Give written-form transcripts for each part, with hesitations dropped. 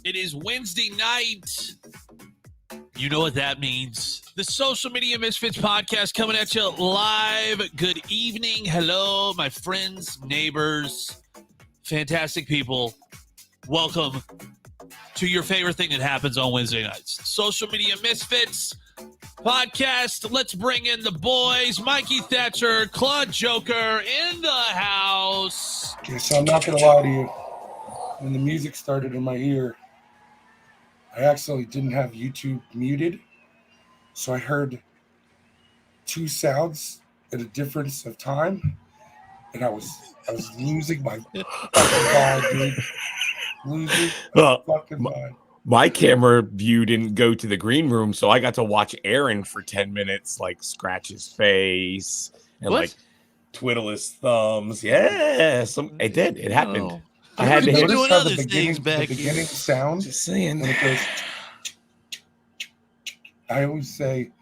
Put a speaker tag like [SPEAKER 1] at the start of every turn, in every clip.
[SPEAKER 1] It is Wednesday night. You know what that means. The Social Media Misfits podcast coming at you live. Good evening. Hello, my friends, neighbors, fantastic people. Welcome to your favorite thing that happens on Wednesday nights. Social Media Misfits podcast. Let's bring in the boys. Mikey Thatcher, Claude Joker in the house.
[SPEAKER 2] Okay, so I'm not going to lie to you. When the music started in my ear, I accidentally didn't have YouTube muted, so I heard two sounds at a difference of time, and I was losing my fucking mind, dude. Losing my fucking mind.
[SPEAKER 3] My camera view didn't go to the green room, so I got to watch Aaron for 10 minutes, like scratch his face and like twiddle his thumbs. Yeah, it did. It happened.
[SPEAKER 1] Oh.
[SPEAKER 3] I had to hit
[SPEAKER 1] doing other things back
[SPEAKER 2] the beginning sound.
[SPEAKER 3] Just saying.
[SPEAKER 2] When it goes, I always say,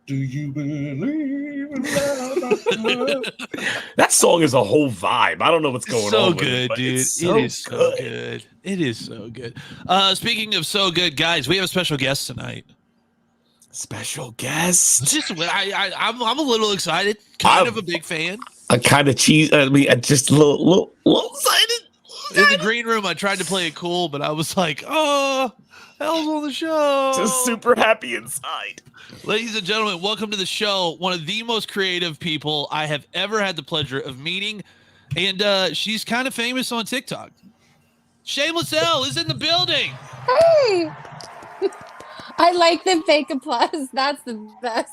[SPEAKER 2] "Do you believe in love?"
[SPEAKER 3] That song is a whole vibe. I don't know what's going
[SPEAKER 1] so
[SPEAKER 3] on.
[SPEAKER 1] Good,
[SPEAKER 3] with it,
[SPEAKER 1] dude.
[SPEAKER 3] so
[SPEAKER 1] It is so good. It is so good. Speaking of so good, guys, we have a special guest tonight.
[SPEAKER 3] Special guest.
[SPEAKER 1] Just I'm a little excited. Kind of a big fan.
[SPEAKER 3] I kind of cheese. I mean, just a little excited.
[SPEAKER 1] In the green room, I tried to play it cool, but I was like, "Oh, Elle's on the show."
[SPEAKER 3] Just super happy inside.
[SPEAKER 1] Ladies and gentlemen, welcome to the show. One of the most creative people I have ever had the pleasure of meeting, and she's kind of famous on TikTok. Shameless Elle is in the building.
[SPEAKER 4] Hey, I like the fake applause. That's the best.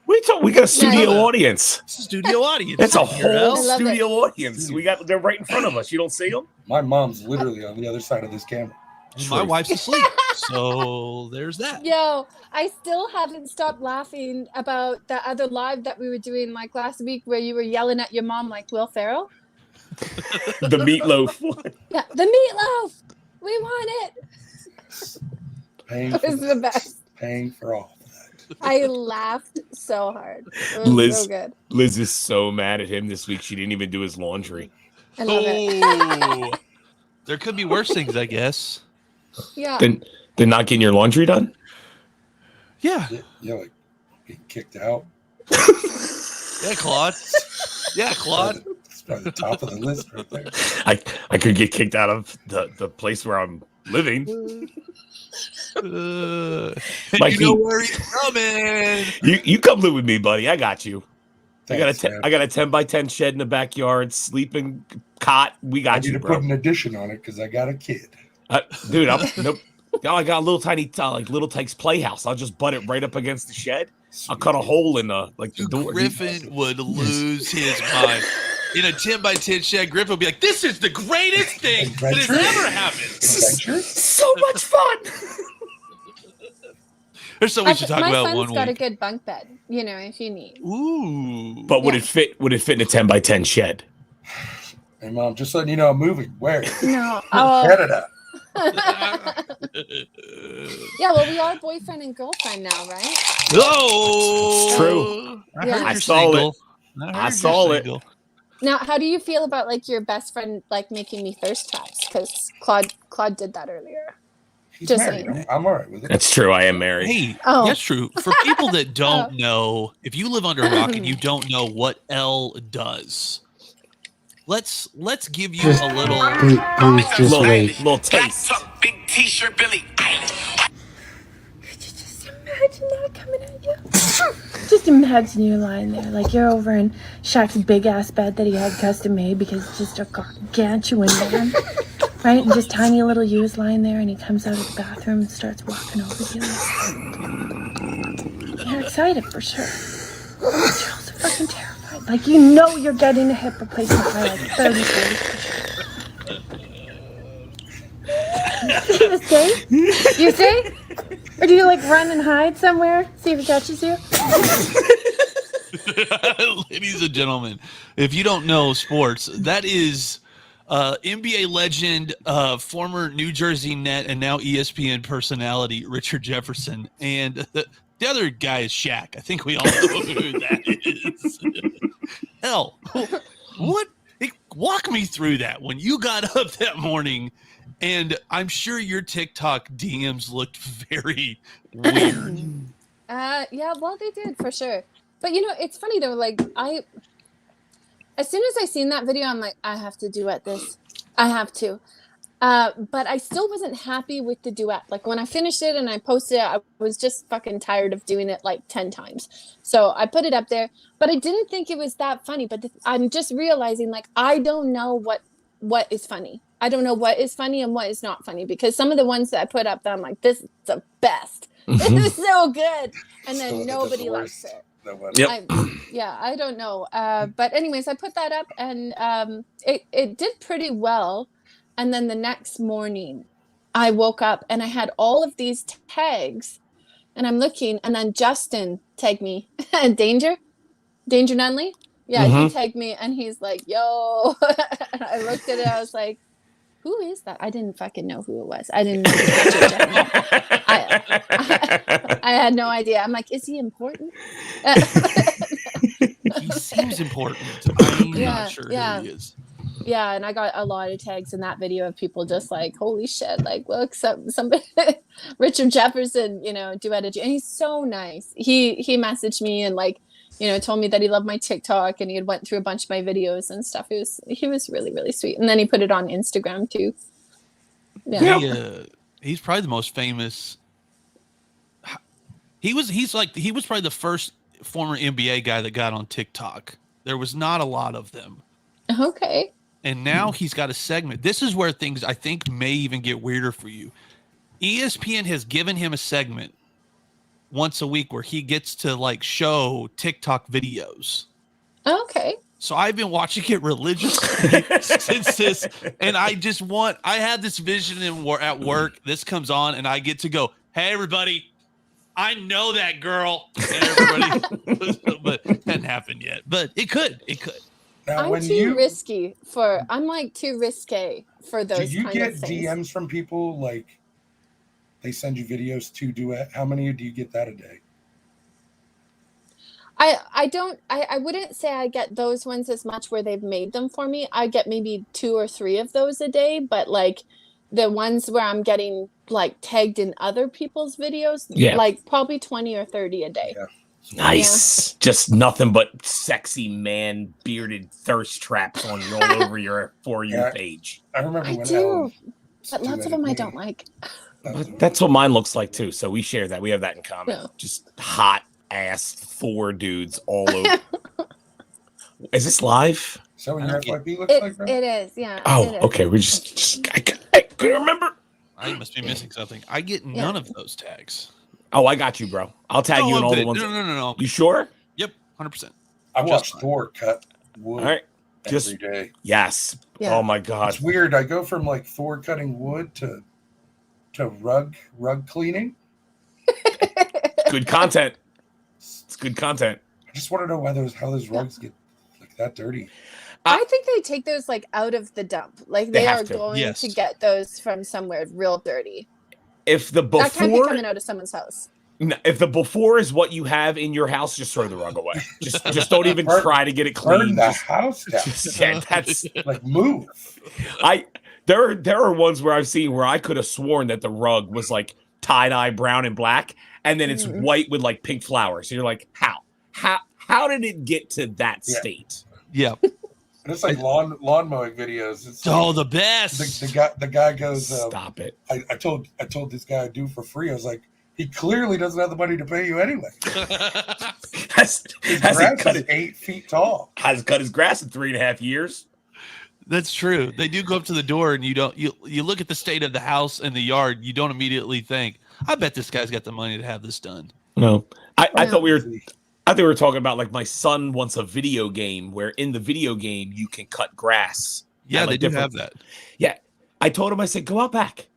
[SPEAKER 3] We got a studio audience.
[SPEAKER 1] It's a studio audience.
[SPEAKER 3] It's a whole
[SPEAKER 4] I love
[SPEAKER 3] studio audience. They're right in front of us. You don't see them?
[SPEAKER 2] My mom's literally on the other side of this camera.
[SPEAKER 1] My wife's asleep, so there's that.
[SPEAKER 4] Yo, I still haven't stopped laughing about the other live that we were doing like last week where you were yelling at your mom like Will Ferrell.
[SPEAKER 3] The meatloaf one.
[SPEAKER 4] Yeah, the meatloaf. We want it.
[SPEAKER 2] Paying
[SPEAKER 4] It was the best.
[SPEAKER 2] Paying for all.
[SPEAKER 4] I laughed so hard. It was
[SPEAKER 3] Liz,
[SPEAKER 4] so good.
[SPEAKER 3] Liz is so mad at him this week. She didn't even do his laundry.
[SPEAKER 4] I love it.
[SPEAKER 1] There could be worse things, I guess.
[SPEAKER 4] Yeah.
[SPEAKER 3] Then not getting your laundry done?
[SPEAKER 1] Yeah.
[SPEAKER 2] Yeah, like getting kicked out.
[SPEAKER 1] Yeah, Claude. Yeah, Claude.
[SPEAKER 2] It's probably the top of the list right there.
[SPEAKER 3] I could get kicked out of the place where I'm living.
[SPEAKER 1] You
[SPEAKER 3] Mikey,
[SPEAKER 1] know where he's coming.
[SPEAKER 3] You come live with me, buddy. I got you.
[SPEAKER 2] Thanks,
[SPEAKER 3] I got a 10 by 10 shed in the backyard, sleeping cot. We
[SPEAKER 2] I
[SPEAKER 3] got
[SPEAKER 2] need
[SPEAKER 3] you,
[SPEAKER 2] to
[SPEAKER 3] bro.
[SPEAKER 2] put an addition on it because I got a kid.
[SPEAKER 3] Dude, nope. I got a little tiny, like Little Tykes playhouse. I'll just butt it right up against the shed. I'll cut a hole in the door.
[SPEAKER 1] Griffin would lose his mind. In a 10 by 10 shed, Griffin would be like, "This is the greatest thing that has ever happened."
[SPEAKER 2] Adventure?
[SPEAKER 3] So much fun.
[SPEAKER 1] There's something we should talk
[SPEAKER 4] my
[SPEAKER 1] about
[SPEAKER 4] son's
[SPEAKER 1] one
[SPEAKER 4] got
[SPEAKER 1] week.
[SPEAKER 4] a good bunk bed, if you need.
[SPEAKER 1] Ooh.
[SPEAKER 3] But would it fit in a 10 by 10 shed?
[SPEAKER 2] Hey, Mom, just letting you know I'm moving. Where?
[SPEAKER 4] No. Oh.
[SPEAKER 2] Canada.
[SPEAKER 4] Yeah, well, we are boyfriend and girlfriend now, right?
[SPEAKER 1] Oh,
[SPEAKER 3] It's true.
[SPEAKER 1] I
[SPEAKER 4] Yeah.
[SPEAKER 1] heard
[SPEAKER 3] I
[SPEAKER 1] you're
[SPEAKER 3] saw
[SPEAKER 1] single.
[SPEAKER 3] I saw it.
[SPEAKER 1] Single.
[SPEAKER 4] Now, how do you feel about like your best friend like making me thirst traps? Because Claude did that earlier.
[SPEAKER 2] He's
[SPEAKER 4] Just
[SPEAKER 2] married.
[SPEAKER 4] saying.
[SPEAKER 2] I'm all right with it.
[SPEAKER 3] That's true. I am married.
[SPEAKER 1] Hey,
[SPEAKER 4] Oh.
[SPEAKER 1] that's true. For people that don't know, if you live under a rock and you don't know what Elle does, let's give you a little.
[SPEAKER 5] Please just wait.
[SPEAKER 3] Little taste.
[SPEAKER 6] Big T-shirt, Billy.
[SPEAKER 7] Could you just imagine that coming at you? Just imagine you lying there, like you're over in Shaq's big ass bed that he had custom made because it's just a gargantuan man, right? And just tiny little you is lying there, and he comes out of the bathroom and starts walking over you. You're excited for sure, but you're also fucking terrified. Like you know you're getting a hip replacement by like 30 for sure. You stay? You stay? Or do you like run and hide somewhere? See if it catches you?
[SPEAKER 1] Ladies and gentlemen, if you don't know sports, that is NBA legend, former New Jersey Net, and now ESPN personality Richard Jefferson. And the other guy is Shaq. I think we all know who that is. Elle, what? Walk me through that. When you got up that morning And I'm sure your TikTok DMs looked very weird.
[SPEAKER 4] Yeah, well, they did for sure. But it's funny though. Like as soon as I seen that video, I'm like, I have to duet this. I have to. But I still wasn't happy with the duet. Like when I finished it and I posted it, I was just fucking tired of doing it like 10 times. So I put it up there, but I didn't think it was that funny. But I'm just realizing, like, I don't know what is funny. I don't know what is funny and what is not funny, because some of the ones that I put up, I'm like, this is the best. This is so good. And then nobody likes it.
[SPEAKER 3] Yep.
[SPEAKER 4] I don't know. But anyways, I put that up and it did pretty well. And then the next morning, I woke up and I had all of these tags, and I'm looking, and then Justin tagged me. Danger Nunley. Yeah, he tagged me, and he's like, "Yo." And I looked at it. I was like, "Who is that?" I didn't fucking know who it was. I didn't know the picture. I had no idea. I'm like, "Is he important?"
[SPEAKER 1] He seems important. I'm not sure who he is.
[SPEAKER 4] Yeah, and I got a lot of tags in that video of people just like, holy shit, like, look, somebody, Richard Jefferson, duetted you. And he's so nice. He messaged me and like, told me that he loved my TikTok and he had went through a bunch of my videos and stuff. He was really, really sweet. And then he put it on Instagram too.
[SPEAKER 1] Yeah. He's probably the most famous. He was probably the first former NBA guy that got on TikTok. There was not a lot of them.
[SPEAKER 4] Okay.
[SPEAKER 1] And now he's got a segment. This is where things, I think, may even get weirder for you. ESPN has given him a segment once a week where he gets to like show TikTok videos.
[SPEAKER 4] Okay.
[SPEAKER 1] So I've been watching it religiously since this, and I had this vision at work. This comes on, and I get to go, "Hey, everybody, I know that girl." And everybody, but it hasn't happened yet. But it could.
[SPEAKER 2] Now,
[SPEAKER 4] I'm too risky I'm like too risque for those kind of things.
[SPEAKER 2] Do you get DMs from people like they send you videos to duet? How many do you get that a day?
[SPEAKER 4] I wouldn't say I get those ones as much where they've made them for me. I get maybe 2 or 3 of those a day, but like the ones where I'm getting like tagged in other people's videos, like probably 20 or 30 a day.
[SPEAKER 2] Yeah.
[SPEAKER 3] Nice. Yeah. Just nothing but sexy man bearded thirst traps all over your For You page.
[SPEAKER 2] I remember when
[SPEAKER 4] Elle, but lots of them I don't like.
[SPEAKER 3] That's what mine looks like too. So we share that. We have that in common. Yeah. Just hot ass Thor dudes all over. Is this live?
[SPEAKER 2] Is that what your FYP looks like? Bro?
[SPEAKER 4] It is. Yeah.
[SPEAKER 3] Oh, okay. We just I couldn't remember.
[SPEAKER 1] I must be missing something. I get none of those tags.
[SPEAKER 3] Oh, I got you, bro. I'll tag you in all the ones.
[SPEAKER 1] No.
[SPEAKER 3] You sure?
[SPEAKER 1] Yep, 100%.
[SPEAKER 2] I watched Thor cut wood every day.
[SPEAKER 3] Yes. Yeah. Oh my God.
[SPEAKER 2] It's weird. I go from like Thor cutting wood to rug cleaning.
[SPEAKER 3] Good content. It's good content.
[SPEAKER 2] I just want to know how those rugs get like that dirty.
[SPEAKER 4] I think they take those like out of the dump. Like they are going to get those from somewhere real dirty.
[SPEAKER 3] If the before
[SPEAKER 4] that can't be coming out of someone's house.
[SPEAKER 3] No, if the before is what you have in your house, just throw the rug away. Just don't even try to get it clean.
[SPEAKER 2] Burn the house down.
[SPEAKER 3] That's
[SPEAKER 2] like move.
[SPEAKER 3] There are ones where I've seen where I could have sworn that the rug was like tie-dye brown and black, and then it's white with like pink flowers. So you're like, how did it get to that state?
[SPEAKER 1] Yeah.
[SPEAKER 2] And it's like lawn mowing videos. It's
[SPEAKER 1] the best.
[SPEAKER 2] The guy goes,
[SPEAKER 3] stop it.
[SPEAKER 2] I told this guy I'd do for free. I was like, he clearly doesn't have the money to pay you anyway. His grass is 8 feet tall.
[SPEAKER 3] Has cut his grass in 3.5 years.
[SPEAKER 1] That's true. They do go up to the door, and you look at the state of the house and the yard. You don't immediately think, I bet this guy's got the money to have this done.
[SPEAKER 3] No, I thought we were talking about like my son wants a video game where in the video game you can cut grass.
[SPEAKER 1] Yeah, they do have that.
[SPEAKER 3] Yeah, I told him, I said, go out back.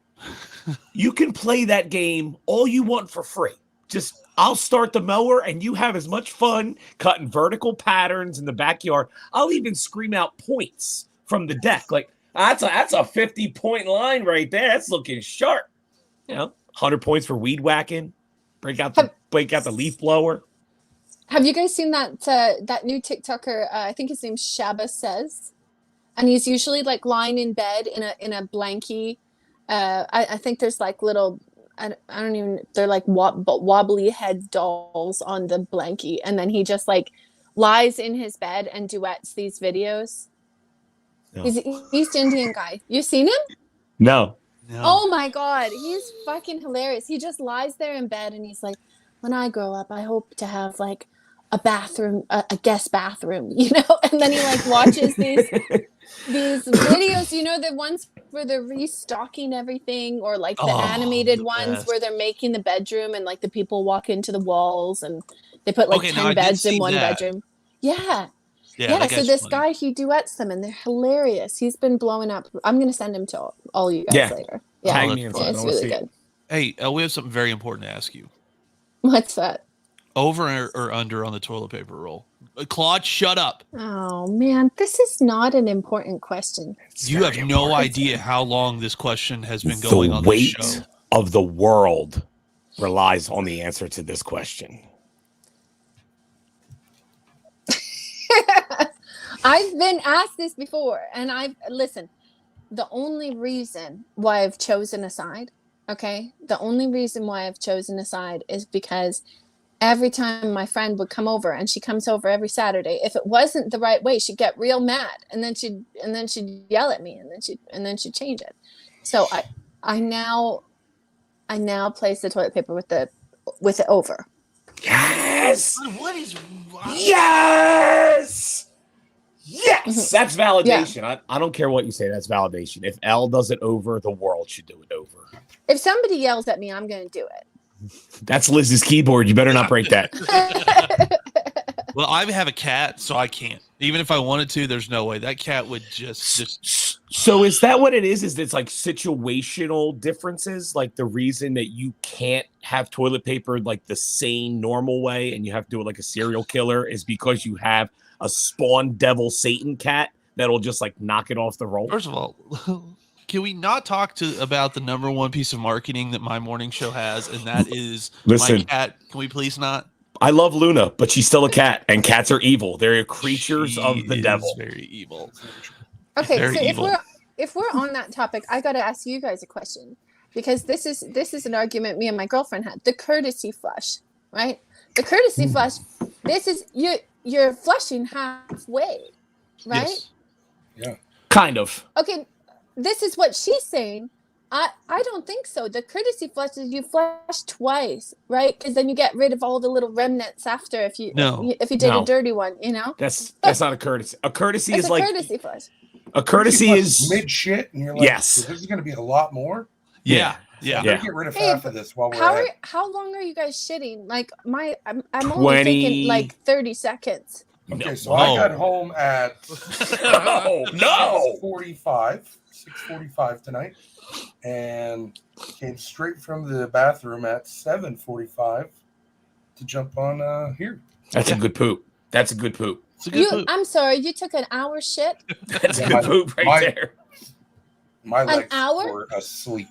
[SPEAKER 3] You can play that game all you want for free. Just I'll start the mower and you have as much fun cutting vertical patterns in the backyard. I'll even scream out points from the deck. Like that's a 50-point line right there. That's looking sharp. 100 points for weed whacking. Break out the leaf blower.
[SPEAKER 4] Have you guys seen that new TikToker? I think his name's Shaba Says, and he's usually like lying in bed in a blankie, I think there's like little, I don't even, they're like wobbly head dolls on the blankie. And then he just like lies in his bed and duets these videos.
[SPEAKER 3] No.
[SPEAKER 4] He's an East Indian guy. You seen him?
[SPEAKER 3] No.
[SPEAKER 1] No.
[SPEAKER 4] Oh my God. He's fucking hilarious. He just lies there in bed and he's like, when I grow up, I hope to have like a bathroom, a guest bathroom, you know? And then he like watches these videos, you know, the ones where they're restocking everything, or like the animated ones where they're making the bedroom and like the people walk into the walls and they put like 10 beds in one bedroom. Yeah. So this guy, he duets them and they're hilarious. He's been blowing up. I'm going to send him to all you guys later. Yeah. It's really good.
[SPEAKER 1] Hey, we have something very important to ask you.
[SPEAKER 4] What's that?
[SPEAKER 1] Over or under on the toilet paper roll? Claude, shut up.
[SPEAKER 4] Oh, man. This is not an important question.
[SPEAKER 1] You have no idea how long this question has been going on this show.
[SPEAKER 3] The weight of the world relies on the answer to this question.
[SPEAKER 4] I've been asked this before, and listen, the only reason why I've chosen a side, okay? The only reason why I've chosen a side is because every time my friend would come over, and she comes over every Saturday, if it wasn't the right way, she'd get real mad, and then she'd yell at me, and then she'd change it. So I now place the toilet paper with it over.
[SPEAKER 3] Yes.
[SPEAKER 1] What is?
[SPEAKER 3] Yes. Yes. That's validation. Yeah. I don't care what you say. That's validation. If Elle does it over, the world should do it over.
[SPEAKER 4] If somebody yells at me, I'm going to do it.
[SPEAKER 3] That's Liz's keyboard. You better not break that.
[SPEAKER 1] Well, I have a cat, so I can't. Even if I wanted to, there's no way. That cat would just...
[SPEAKER 3] So is that what it is? Is it's like situational differences? Like the reason that you can't have toilet paper like the same normal way and you have to do it like a serial killer is because you have a spawn devil Satan cat that'll just like knock it off the roll?
[SPEAKER 1] First of all, can we not talk about the number one piece of marketing that my morning show has, and that is my cat? Can we please not?
[SPEAKER 3] I love Luna, but she's still a cat, and cats are evil. They're creatures of the devil.
[SPEAKER 1] Very evil.
[SPEAKER 4] Okay, so if we're on that topic, I got to ask you guys a question, because this is an argument me and my girlfriend had. The courtesy flush, right? The courtesy flush. This is you're flushing halfway, right?
[SPEAKER 1] Yes.
[SPEAKER 2] Yeah.
[SPEAKER 3] Kind of.
[SPEAKER 4] Okay, this is what she's saying. I don't think so. The courtesy flush is you flush twice, right? Because then you get rid of all the little remnants after if you did a dirty one, you know?
[SPEAKER 3] That's not a courtesy. A courtesy is like
[SPEAKER 4] courtesy flush.
[SPEAKER 3] A courtesy is
[SPEAKER 2] mid shit, and you're like,
[SPEAKER 3] yes.
[SPEAKER 2] So this is going to be a lot more.
[SPEAKER 1] Yeah.
[SPEAKER 2] Get rid of half of this while we're
[SPEAKER 4] how long are you guys shitting? Like I'm only thinking like 30 seconds.
[SPEAKER 2] Okay, so I got home at 6:45 tonight, and came straight from the bathroom at 7:45 to jump on here.
[SPEAKER 3] That's a good poop. That's a good poop.
[SPEAKER 4] I'm sorry, you took an hour shit?
[SPEAKER 3] That's a good poop there.
[SPEAKER 2] My legs were asleep.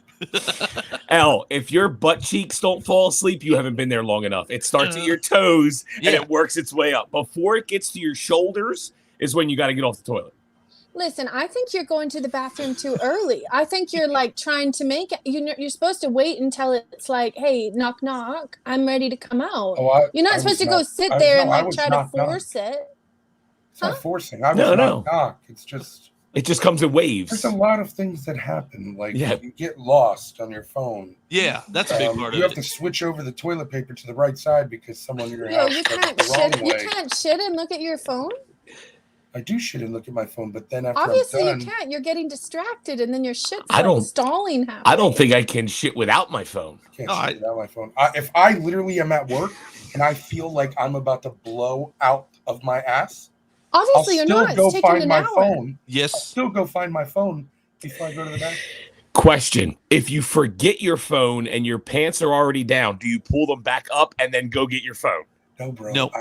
[SPEAKER 3] Elle, if your butt cheeks don't fall asleep, you haven't been there long enough. It starts at your toes and it works its way up. Before it gets to your shoulders is when you got to get off the toilet.
[SPEAKER 4] Listen, I think you're going to the bathroom too early. I think you're like trying to make it. You're supposed to wait until it's like, hey, knock, knock. I'm ready to come out. You're not supposed to go sit there and like try to force it.
[SPEAKER 2] It's not forcing. I was knock, knock. It's just.
[SPEAKER 3] It just comes in waves.
[SPEAKER 2] There's a lot of things that happen. Like you get lost on your phone.
[SPEAKER 1] Yeah, that's a big part of it.
[SPEAKER 2] You have to switch over the toilet paper to the right side because someone in your house
[SPEAKER 4] you can't shit. You can't shit and look at your phone.
[SPEAKER 2] I do shit and look at my phone, but then after
[SPEAKER 4] obviously
[SPEAKER 2] I'm done,
[SPEAKER 4] you can't. You're getting distracted, and then your shit's like stalling halfway.
[SPEAKER 3] I don't think I can shit without my phone.
[SPEAKER 2] I can't shit without my phone. If I literally am at work and I feel like I'm about to blow out of my ass.
[SPEAKER 4] Obviously, you're not. It's taking an hour.
[SPEAKER 2] Phone.
[SPEAKER 1] Yes.
[SPEAKER 2] I'll still go find my phone before I go to the bathroom.
[SPEAKER 3] Question. If you forget your phone and your pants are already down, do you pull them back up and then go get your phone?
[SPEAKER 2] No, bro.
[SPEAKER 1] Nope.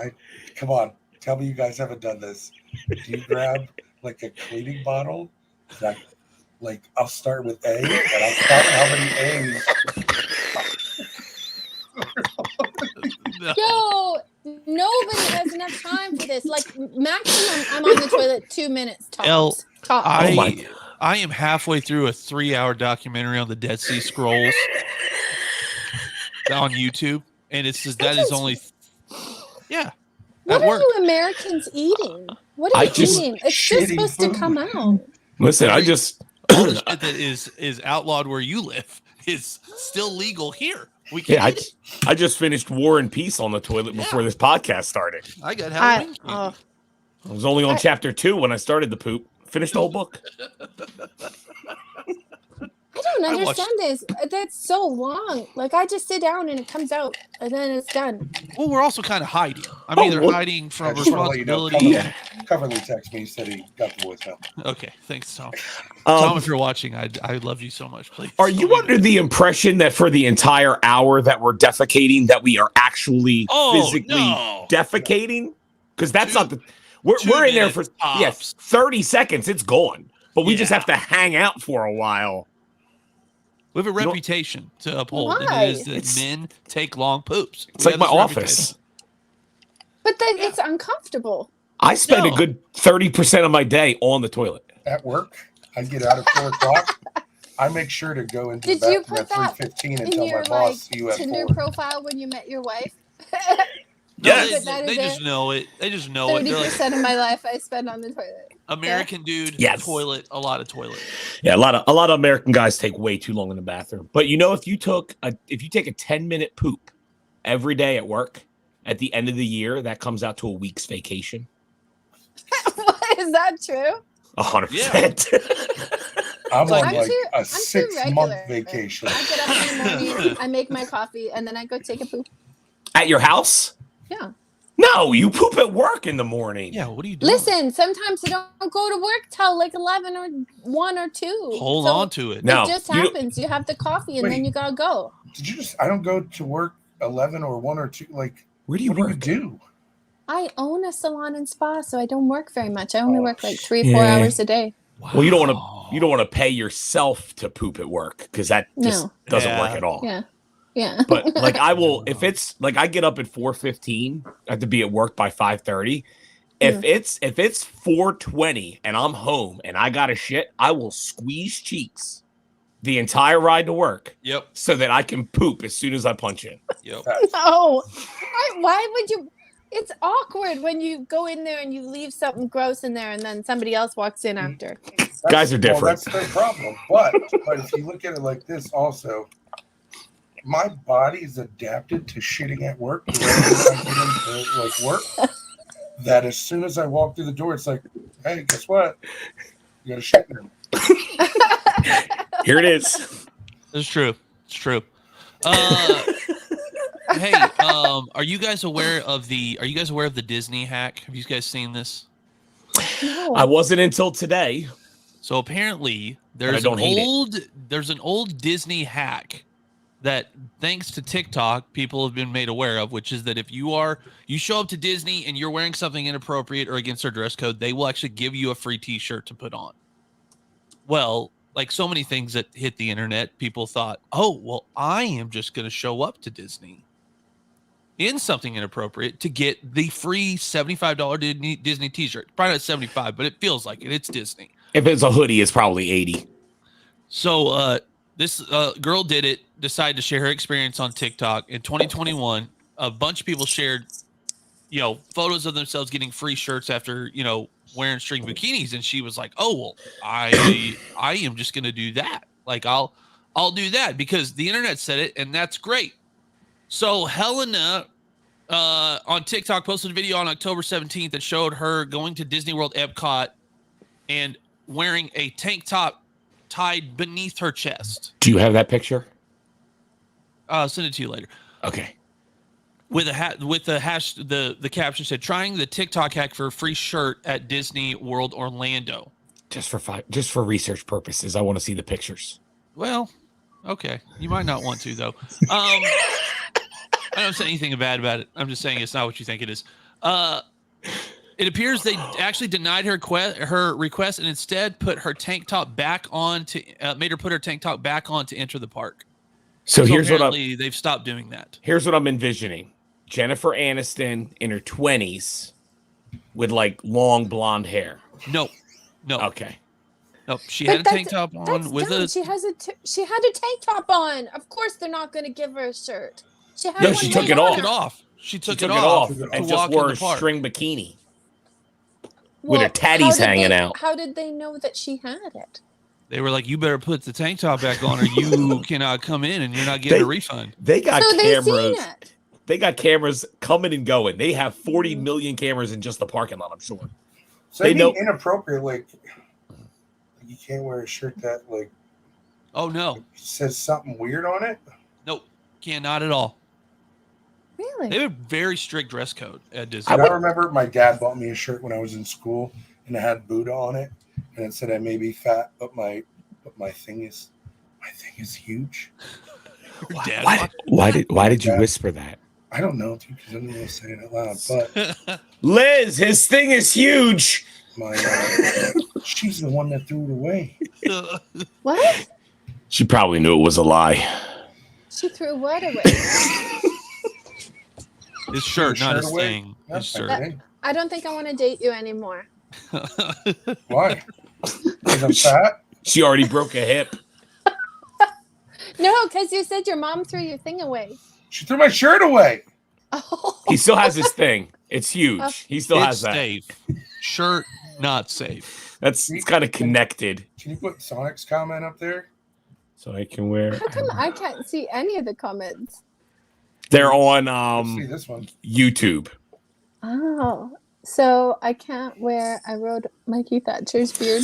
[SPEAKER 2] Come on. Tell me you guys haven't done this. Do you grab like a cleaning bottle? Like I'll start with A, and I'll count how many A's.
[SPEAKER 4] Yo, nobody has enough time for this. Like maximum, I'm on the toilet 2 minutes tops.
[SPEAKER 1] Elle, I am halfway through a 3-hour documentary on the Dead Sea Scrolls on YouTube, and it's just, that is only
[SPEAKER 4] What
[SPEAKER 1] at
[SPEAKER 4] are
[SPEAKER 1] work.
[SPEAKER 4] you Americans eating? What are you eating? It's just
[SPEAKER 2] shitty
[SPEAKER 4] supposed to come out.
[SPEAKER 3] Listen,
[SPEAKER 1] all the shit that is outlawed where you live is still legal here. We can eat it.
[SPEAKER 3] I just finished War and Peace on the toilet before this podcast started.
[SPEAKER 1] I got Halloween candy.
[SPEAKER 3] I was only on chapter 2 when I started the poop. Finished the whole book.
[SPEAKER 4] I don't understand this. That's so long. Like, I just sit down and it comes out, and then it's done.
[SPEAKER 1] Well, we're also kind of hiding. I'm either hiding from responsibility.
[SPEAKER 2] Coverly texted me, said he got the voicemail.
[SPEAKER 1] Okay, thanks, Tom. Tom, if you're watching, I love you so much. Please.
[SPEAKER 3] Are you under the impression that for the entire hour that we're defecating, that we are actually physically defecating? Because that's not the. We're in there for 30 seconds. It's gone, but we just have to hang out for a while.
[SPEAKER 1] We have a reputation to uphold, and it is that men take long poops.
[SPEAKER 3] It's like my office.
[SPEAKER 4] But then it's uncomfortable.
[SPEAKER 3] I spend a good 30% of my day on the toilet.
[SPEAKER 2] At work, I get out at 4 o'clock. I make sure to go into the bathroom at 3:15 and tell my boss you have
[SPEAKER 4] Tinder
[SPEAKER 2] 4.
[SPEAKER 4] profile when you met your wife?
[SPEAKER 1] Yes, they just know it. They just know
[SPEAKER 4] 30% of my life I spend on the toilet.
[SPEAKER 1] American dude, toilet, a lot of toilet.
[SPEAKER 3] Yeah, a lot of American guys take way too long in the bathroom. But if you take a 10-minute poop every day at work, at the end of the year, that comes out to a week's vacation.
[SPEAKER 4] Is that true?
[SPEAKER 3] 100%.
[SPEAKER 2] I'm on
[SPEAKER 4] like
[SPEAKER 2] a 6-month vacation.
[SPEAKER 4] I get up in the morning, I make my coffee, and then I go take a poop.
[SPEAKER 3] At your house?
[SPEAKER 4] Yeah.
[SPEAKER 3] No, you poop at work in the morning.
[SPEAKER 1] Yeah, what are you doing?
[SPEAKER 4] Listen, sometimes I don't go to work till like 11 or 1 or 2.
[SPEAKER 1] Hold on to it.
[SPEAKER 4] It just happens. You have the coffee and then you gotta go.
[SPEAKER 2] I don't go to work 11 or 1 or 2. Like,
[SPEAKER 3] where do you work?
[SPEAKER 2] Do?
[SPEAKER 4] I own a salon and spa, so I don't work very much. I only work like 3-4 hours a day.
[SPEAKER 3] Wow. Well, you don't want to pay yourself to poop at work because that just doesn't work at all.
[SPEAKER 4] Yeah.
[SPEAKER 3] But like I will, if it's like I get up at 4:15, I have to be at work by 5:30. If it's 4:20 and I'm home and I got a shit, I will squeeze cheeks the entire ride to work.
[SPEAKER 1] Yep.
[SPEAKER 3] So that I can poop as soon as I punch in.
[SPEAKER 1] Yep.
[SPEAKER 4] No. Why would you? It's awkward when you go in there and you leave something gross in there and then somebody else walks in after.
[SPEAKER 3] Guys are different.
[SPEAKER 2] Well, that's their problem. But if you look at it like this also, my body is adapted to shitting at work. The way I get into work, that as soon as I walk through the door, it's like, hey, guess what? You got a shit in
[SPEAKER 3] Here it is.
[SPEAKER 1] It's true. It's true. Hey, are you guys aware of the Disney hack? Have you guys seen this?
[SPEAKER 4] No.
[SPEAKER 3] I wasn't until today.
[SPEAKER 1] So apparently there's an old Disney hack that, thanks to TikTok, people have been made aware of, which is that if you show up to Disney and you're wearing something inappropriate or against their dress code, they will actually give you a free t-shirt to put on. Well, like so many things that hit the internet, people thought, oh, well, I am just going to show up to Disney in something inappropriate to get the free $75 Disney t-shirt. Probably not 75, but it feels like it. It's Disney.
[SPEAKER 3] If it's a hoodie, it's probably 80.
[SPEAKER 1] So this girl did it, decided to share her experience on TikTok. In 2021, a bunch of people shared, photos of themselves getting free shirts after, wearing string bikinis. And she was like, oh, well, I am just going to do that. Like, I'll do that because the internet said it, and that's great. So Helena on TikTok posted a video on October 17th that showed her going to Disney World Epcot and wearing a tank top tied beneath her chest.
[SPEAKER 3] Do you have that picture?
[SPEAKER 1] I'll send it to you later.
[SPEAKER 3] Okay.
[SPEAKER 1] With the caption said, trying the TikTok hack for a free shirt at Disney World Orlando.
[SPEAKER 3] Just for research purposes, I want to see the pictures.
[SPEAKER 1] Well, okay. You might not want to, though. I don't say anything bad about it. I'm just saying it's not what you think it is. It appears they actually denied her request and instead put her tank top back on made her put her tank top back on to enter the park.
[SPEAKER 3] So here's what
[SPEAKER 1] they've stopped doing that.
[SPEAKER 3] Here's what I'm envisioning: Jennifer Aniston in her 20s with like long blonde hair.
[SPEAKER 1] No.
[SPEAKER 3] Okay.
[SPEAKER 1] Nope. She
[SPEAKER 4] But
[SPEAKER 1] had a tank top on
[SPEAKER 4] That's
[SPEAKER 1] with
[SPEAKER 4] dumb.
[SPEAKER 1] a.
[SPEAKER 4] She had a tank top on. Of course, they're not going to give her a shirt. She had
[SPEAKER 3] No,
[SPEAKER 4] one
[SPEAKER 3] she
[SPEAKER 4] right
[SPEAKER 3] took it
[SPEAKER 4] on
[SPEAKER 3] off.
[SPEAKER 4] her.
[SPEAKER 1] It off. She took it
[SPEAKER 3] off
[SPEAKER 2] Took it
[SPEAKER 3] and
[SPEAKER 1] to
[SPEAKER 3] just
[SPEAKER 1] walk in
[SPEAKER 3] wore
[SPEAKER 1] the
[SPEAKER 3] a
[SPEAKER 1] park.
[SPEAKER 3] string bikini
[SPEAKER 4] Well,
[SPEAKER 3] with her tatties
[SPEAKER 4] how did
[SPEAKER 3] hanging
[SPEAKER 4] they-
[SPEAKER 3] out.
[SPEAKER 4] How did they know that she had it?
[SPEAKER 1] They were like, "You better put the tank top back on, or you cannot come in, and you're not getting a refund."
[SPEAKER 3] They got
[SPEAKER 4] So they
[SPEAKER 3] cameras.
[SPEAKER 4] seen it.
[SPEAKER 3] They got cameras coming and going. They have 40 million cameras in just the parking lot, I'm sure.
[SPEAKER 2] So
[SPEAKER 3] They
[SPEAKER 2] they
[SPEAKER 3] know-
[SPEAKER 2] inappropriate. Like you can't wear a shirt that like
[SPEAKER 1] Oh no,
[SPEAKER 2] says something weird on it.
[SPEAKER 1] nope, can't, not at all.
[SPEAKER 4] Really?
[SPEAKER 1] They have a very strict dress code at Disney.
[SPEAKER 2] I remember my dad bought me a shirt when I was in school, and it had Buddha on it, and it said I may be fat, but my thing is huge.
[SPEAKER 1] Your dad
[SPEAKER 3] Why did you whisper that?
[SPEAKER 2] I don't know, dude, because I didn't want to say it out loud. But
[SPEAKER 3] Liz, his thing is huge.
[SPEAKER 2] my she's the one that threw it away.
[SPEAKER 4] What?
[SPEAKER 3] She probably knew it was a lie.
[SPEAKER 4] She threw what away?
[SPEAKER 1] His shirt, not
[SPEAKER 2] Shirt
[SPEAKER 1] his
[SPEAKER 2] away?
[SPEAKER 1] thing. His
[SPEAKER 2] That's
[SPEAKER 1] shirt.
[SPEAKER 2] everything.
[SPEAKER 4] I don't think I want to date you anymore.
[SPEAKER 2] Why? Because I'm fat?
[SPEAKER 3] She already broke a hip.
[SPEAKER 4] No, because you said your mom threw your thing away.
[SPEAKER 2] She threw my shirt away.
[SPEAKER 4] Oh.
[SPEAKER 3] He still has his thing. It's huge. He still
[SPEAKER 1] It's
[SPEAKER 3] has that.
[SPEAKER 1] safe. Shirt, not safe.
[SPEAKER 3] It's kind of connected.
[SPEAKER 2] Can you put Sonic's comment up there?
[SPEAKER 3] So I can wear.
[SPEAKER 4] How come I can't see any of the comments?
[SPEAKER 3] They're on
[SPEAKER 2] Let's see this one.
[SPEAKER 3] YouTube.
[SPEAKER 4] Oh, so I can't wear. I rode Mikey Thatcher's beard.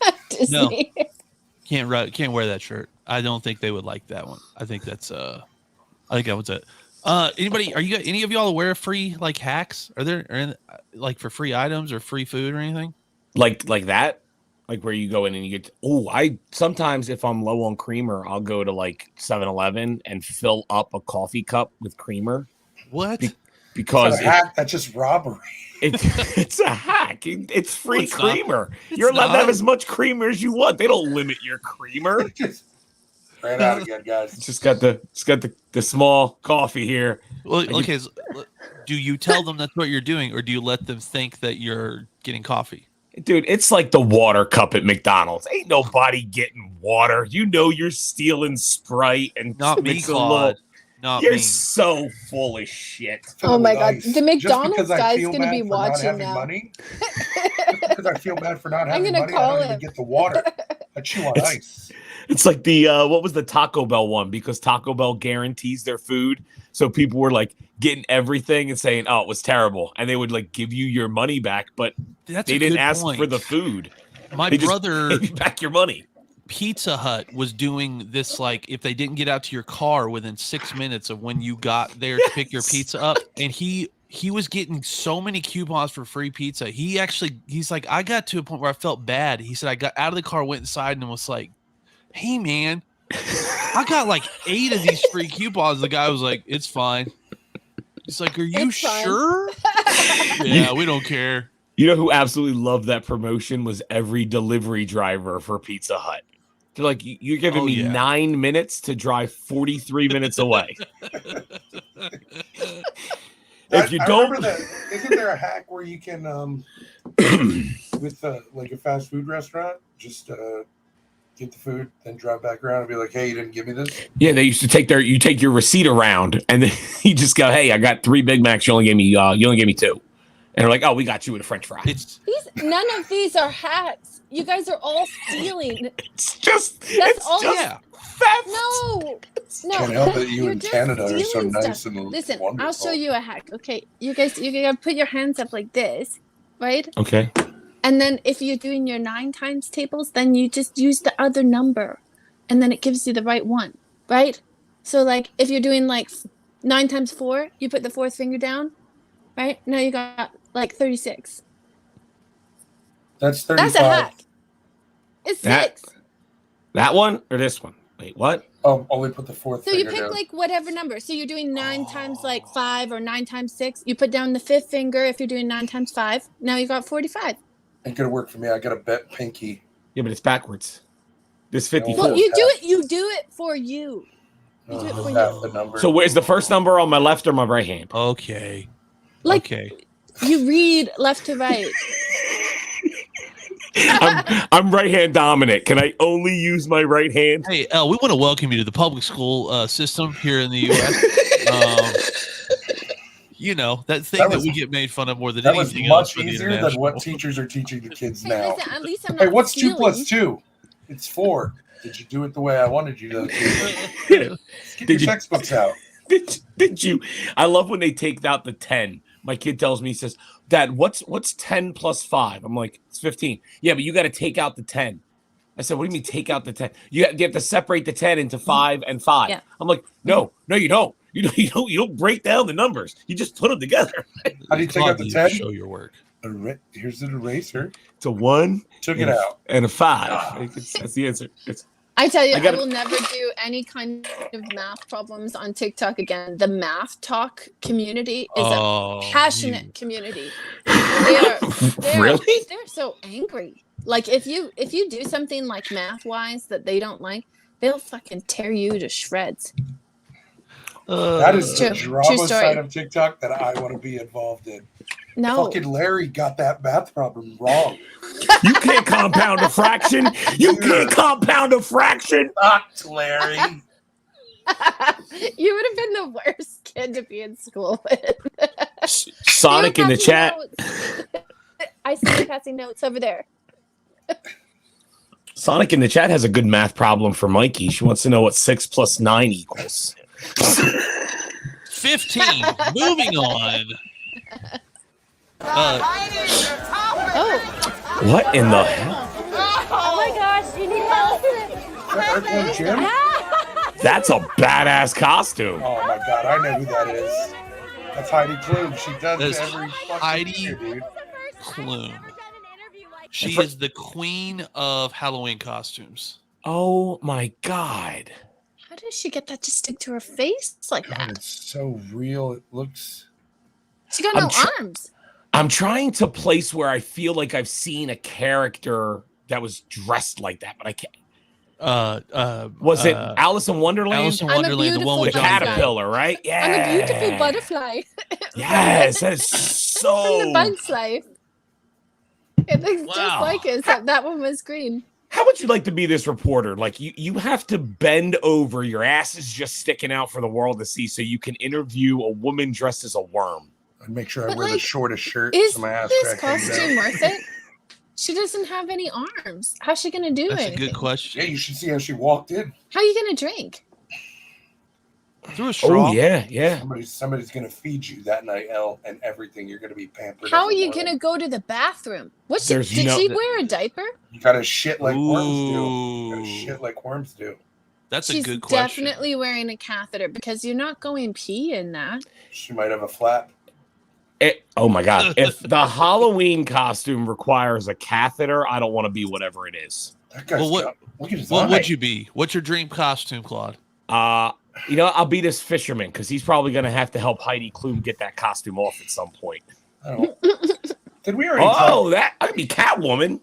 [SPEAKER 4] at Disney.
[SPEAKER 1] Can't wear that shirt. I don't think they would like that one. I think that's I think that was it. Anybody? Are you any of y'all aware of free like hacks? Are there like for free items or free food or anything?
[SPEAKER 3] Like that? Like where you go in and you get I sometimes if I'm low on creamer, I'll go to like 7-Eleven and fill up a coffee cup with creamer.
[SPEAKER 1] What?
[SPEAKER 3] Because
[SPEAKER 2] It's a hack. That's just robbery.
[SPEAKER 3] it's a hack. It's free
[SPEAKER 1] It's not.
[SPEAKER 3] creamer.
[SPEAKER 1] It's
[SPEAKER 3] You're allowed to have
[SPEAKER 1] not.
[SPEAKER 3] as much creamer as you want. They don't limit your creamer.
[SPEAKER 2] Just ran out again, guys.
[SPEAKER 3] Just got the small coffee here.
[SPEAKER 1] Well, okay. Do you tell them that's what you're doing, or do you let them think that you're getting coffee?
[SPEAKER 3] Dude, it's like the water cup at McDonald's. Ain't nobody getting water. You know you're stealing Sprite and
[SPEAKER 1] Not me,
[SPEAKER 3] mix a
[SPEAKER 1] Claude.
[SPEAKER 3] little-
[SPEAKER 1] Not
[SPEAKER 3] You're
[SPEAKER 1] me.
[SPEAKER 3] so full of shit.
[SPEAKER 4] Oh my God.
[SPEAKER 2] Ice.
[SPEAKER 4] The
[SPEAKER 2] Just
[SPEAKER 4] McDonald's
[SPEAKER 2] because I
[SPEAKER 4] guy's
[SPEAKER 2] feel
[SPEAKER 4] gonna
[SPEAKER 2] bad
[SPEAKER 4] be
[SPEAKER 2] for not
[SPEAKER 4] watching
[SPEAKER 2] having
[SPEAKER 4] now.
[SPEAKER 2] Money, just because I feel bad for not
[SPEAKER 4] I'm
[SPEAKER 2] having
[SPEAKER 4] gonna
[SPEAKER 2] money, I
[SPEAKER 4] call
[SPEAKER 2] don't even
[SPEAKER 4] him.
[SPEAKER 2] get the water. I chew on ice.
[SPEAKER 3] It's like the what was the Taco Bell one? Because Taco Bell guarantees their food. So people were like getting everything and saying, "Oh, it was terrible," and they would like give you your money back, but
[SPEAKER 1] That's
[SPEAKER 3] they
[SPEAKER 1] a
[SPEAKER 3] didn't
[SPEAKER 1] good
[SPEAKER 3] ask
[SPEAKER 1] point.
[SPEAKER 3] for the food.
[SPEAKER 1] My
[SPEAKER 3] They just
[SPEAKER 1] brother
[SPEAKER 3] gave you back your money.
[SPEAKER 1] Pizza Hut was doing this, like if they didn't get out to your car within 6 minutes of when you got there to pick your pizza up, and he was getting so many coupons for free pizza. He's like, I got to a point where I felt bad. He said, I got out of the car, went inside, and was like, "Hey man, I got like 8 of these free coupons." The guy was like, "It's fine." He's like, "Are you
[SPEAKER 4] It's fine."
[SPEAKER 1] sure?" Yeah, we don't care.
[SPEAKER 3] You know who absolutely loved that promotion was every delivery driver for Pizza Hut. They're like, "You're giving
[SPEAKER 1] Oh,
[SPEAKER 3] me
[SPEAKER 1] yeah.
[SPEAKER 3] 9 minutes to drive 43 minutes away." If you
[SPEAKER 2] I
[SPEAKER 3] don't,
[SPEAKER 2] remember that. Isn't there a hack where you can, with like a fast food restaurant, just get the food, then drive back around and be like, "Hey, you didn't give me this."
[SPEAKER 3] yeah, they used to you take your receipt around, and then you just go, "Hey, I got 3 Big Macs. You only gave me 2." And they're like, "Oh, we got you with a French fry."
[SPEAKER 4] None of these are hacks. You guys are all stealing.
[SPEAKER 3] It's just
[SPEAKER 4] That's all.
[SPEAKER 1] Yeah.
[SPEAKER 3] theft.
[SPEAKER 4] No.
[SPEAKER 2] Can't help it. You
[SPEAKER 4] you're
[SPEAKER 2] in
[SPEAKER 4] just
[SPEAKER 2] Canada are so
[SPEAKER 4] stealing
[SPEAKER 2] nice
[SPEAKER 4] stuff.
[SPEAKER 2] and
[SPEAKER 4] Listen,
[SPEAKER 2] wonderful.
[SPEAKER 4] I'll show you a hack. Okay, you guys gotta put your hands up like this, right?
[SPEAKER 3] Okay.
[SPEAKER 4] And then if you're doing your 9 times tables, then you just use the other number, and then it gives you the right one, right? So like if you're doing like 9 times 4, you put the 4th finger down, right? Now you got like 36.
[SPEAKER 2] That's 35.
[SPEAKER 4] That's a hack. It's
[SPEAKER 3] That-
[SPEAKER 4] 6.
[SPEAKER 3] That one or this one? Wait, what?
[SPEAKER 2] Oh, only put the 4th
[SPEAKER 4] So you
[SPEAKER 2] finger
[SPEAKER 4] pick
[SPEAKER 2] down.
[SPEAKER 4] like whatever number. So you're doing 9 times like 5 or 9 times 6. You put down the 5th finger if you're doing 9 times 5. Now you got 45.
[SPEAKER 2] Ain't gonna work for me. I got a bet pinky.
[SPEAKER 3] Yeah, but it's backwards. This 54.
[SPEAKER 4] Well, you do it for you. You do it for
[SPEAKER 2] Half
[SPEAKER 4] you.
[SPEAKER 2] the number.
[SPEAKER 3] So where's the first number on my left or my right hand?
[SPEAKER 1] Okay.
[SPEAKER 4] Like
[SPEAKER 1] Okay.
[SPEAKER 4] you read left to right.
[SPEAKER 3] I'm right hand dominant. Can I only use my right hand?
[SPEAKER 1] Hey, Elle, we want to welcome you to the public school system here in the U.S. You know, that thing that we get made fun of more than
[SPEAKER 2] That was
[SPEAKER 1] anything else.
[SPEAKER 2] much easier than what teachers are teaching the kids
[SPEAKER 4] Hey,
[SPEAKER 2] now.
[SPEAKER 4] listen, at least I'm
[SPEAKER 2] Hey,
[SPEAKER 4] not
[SPEAKER 2] what's
[SPEAKER 4] stealing.
[SPEAKER 2] 2 plus 2? It's 4. Did you do it the way I wanted you to? Get your textbooks out.
[SPEAKER 3] Did you? I love when they take out the 10. My kid tells me, he says, Dad, what's 10 plus 5? I'm like, it's 15. Yeah, but you got to take out the 10. I said, what do you mean take out the 10? You have to separate the 10 into 5 and 5.
[SPEAKER 4] Yeah.
[SPEAKER 3] I'm like, no, you don't. You don't break down the numbers. You just put them together.
[SPEAKER 2] How do you take out the 10?
[SPEAKER 1] Show your work.
[SPEAKER 2] Here's an eraser.
[SPEAKER 3] It's a 1.
[SPEAKER 2] Took it out.
[SPEAKER 3] And a 5. That's the answer.
[SPEAKER 4] I tell you, I will never do any kind of math problems on TikTok again. The math talk community is a passionate community.
[SPEAKER 3] Really?
[SPEAKER 4] They're so angry. Like if you do something like math wise that they don't like, they'll fucking tear you to shreds.
[SPEAKER 2] That is the
[SPEAKER 4] True
[SPEAKER 2] drama
[SPEAKER 4] story.
[SPEAKER 2] side of TikTok that I want to be involved in.
[SPEAKER 4] No.
[SPEAKER 2] Fucking Larry got that math problem wrong.
[SPEAKER 3] You can't compound a fraction. You can't compound a fraction.
[SPEAKER 2] Not Larry.
[SPEAKER 4] You would have been the worst kid to be in school with.
[SPEAKER 3] Sonic in the chat.
[SPEAKER 4] I see you passing notes over there.
[SPEAKER 3] Sonic in the chat has a good math problem for Mikey. She wants to know what 6 plus 9 equals.
[SPEAKER 1] 15. Moving on.
[SPEAKER 3] What in the hell?
[SPEAKER 7] Oh my gosh, you need help.
[SPEAKER 2] Earthworm Jim?
[SPEAKER 3] That's a badass costume.
[SPEAKER 2] Oh my god, I know who that is. That's Heidi Klum. She does
[SPEAKER 1] That's
[SPEAKER 2] every fucking
[SPEAKER 1] Heidi
[SPEAKER 2] year, dude.
[SPEAKER 1] Klum. She is the queen of Halloween costumes.
[SPEAKER 3] Oh my god.
[SPEAKER 4] How does she get that to stick to her face like
[SPEAKER 2] God,
[SPEAKER 4] that?
[SPEAKER 2] it's so real. It looks.
[SPEAKER 4] She got no arms.
[SPEAKER 3] I'm trying to place where I feel like I've seen a character that was dressed like that, but I can't. Was it Alice in Wonderland?
[SPEAKER 1] Alice in Wonderland, the one with
[SPEAKER 3] the caterpillar, right? Yeah.
[SPEAKER 4] I'm a beautiful butterfly.
[SPEAKER 3] Yes, that's so.
[SPEAKER 4] From the Bug's Life. It looks just like it, except that one was green.
[SPEAKER 3] How would you like to be this reporter? Like you have to bend over, your ass is just sticking out for the world to see, so you can interview a woman dressed as a worm.
[SPEAKER 2] I'd make sure I wear the shortest shirt.
[SPEAKER 4] Is
[SPEAKER 2] so my ass
[SPEAKER 4] this
[SPEAKER 2] crack comes
[SPEAKER 4] costume
[SPEAKER 2] out.
[SPEAKER 4] worth it? She doesn't have any arms. How's she gonna do
[SPEAKER 1] That's
[SPEAKER 4] anything?
[SPEAKER 1] a good question.
[SPEAKER 2] Yeah, you should see how she walked in.
[SPEAKER 4] How are you gonna drink?
[SPEAKER 1] Through a straw.
[SPEAKER 3] Oh yeah.
[SPEAKER 2] Somebody's gonna feed you that night, Elle, and everything. You're gonna be pampered.
[SPEAKER 4] How are you gonna go to the bathroom? Did
[SPEAKER 3] There's
[SPEAKER 4] she
[SPEAKER 3] no-
[SPEAKER 4] wear a diaper?
[SPEAKER 2] You gotta shit like worms do. You
[SPEAKER 1] Ooh.
[SPEAKER 2] gotta shit like worms do.
[SPEAKER 1] That's
[SPEAKER 4] She's
[SPEAKER 1] a good question.
[SPEAKER 4] definitely wearing a catheter because you're not going pee in that.
[SPEAKER 2] She might have a flap.
[SPEAKER 3] Oh my god. If the Halloween costume requires a catheter, I don't want to be whatever it is.
[SPEAKER 2] That guy's
[SPEAKER 1] Well,
[SPEAKER 2] look at his
[SPEAKER 1] What
[SPEAKER 2] eye.
[SPEAKER 1] would you be? What's your dream costume, Claude?
[SPEAKER 3] I'll be this fisherman because he's probably gonna have to help Heidi Klum get that costume off at some point.
[SPEAKER 2] I don't know. Did we already talk?
[SPEAKER 3] That I'd be Catwoman.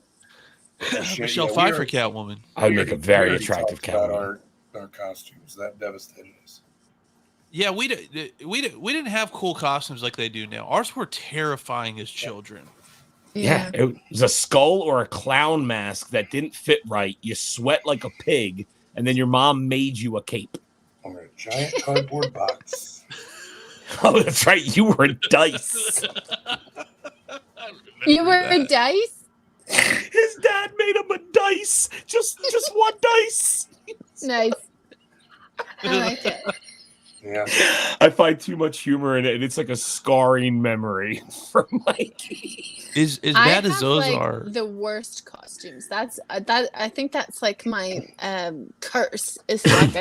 [SPEAKER 2] Shit,
[SPEAKER 1] Michelle
[SPEAKER 2] yeah, we
[SPEAKER 1] Pfeiffer,
[SPEAKER 2] already-
[SPEAKER 1] Catwoman.
[SPEAKER 3] I'd make a very
[SPEAKER 2] already
[SPEAKER 3] attractive
[SPEAKER 2] talked about
[SPEAKER 3] Catwoman.
[SPEAKER 2] our costumes. That devastated us.
[SPEAKER 1] Yeah, we didn't have cool costumes like they do now. Ours were terrifying as children.
[SPEAKER 3] Yeah, it was a skull or a clown mask that didn't fit right. You sweat like a pig, and then your mom made you a cape.
[SPEAKER 2] Or a giant cardboard box.
[SPEAKER 3] Oh, that's right. You were a dice.
[SPEAKER 4] You were a dice?
[SPEAKER 3] His dad made him a dice. Just one dice.
[SPEAKER 4] Nice. I like it.
[SPEAKER 2] Yeah.
[SPEAKER 3] I find too much humor in it, and it's like a scarring memory for Mikey.
[SPEAKER 1] As
[SPEAKER 4] I
[SPEAKER 1] bad as
[SPEAKER 4] have,
[SPEAKER 1] those
[SPEAKER 4] like,
[SPEAKER 1] are.
[SPEAKER 4] the worst costumes. That's that. I think that's like my curse. It's like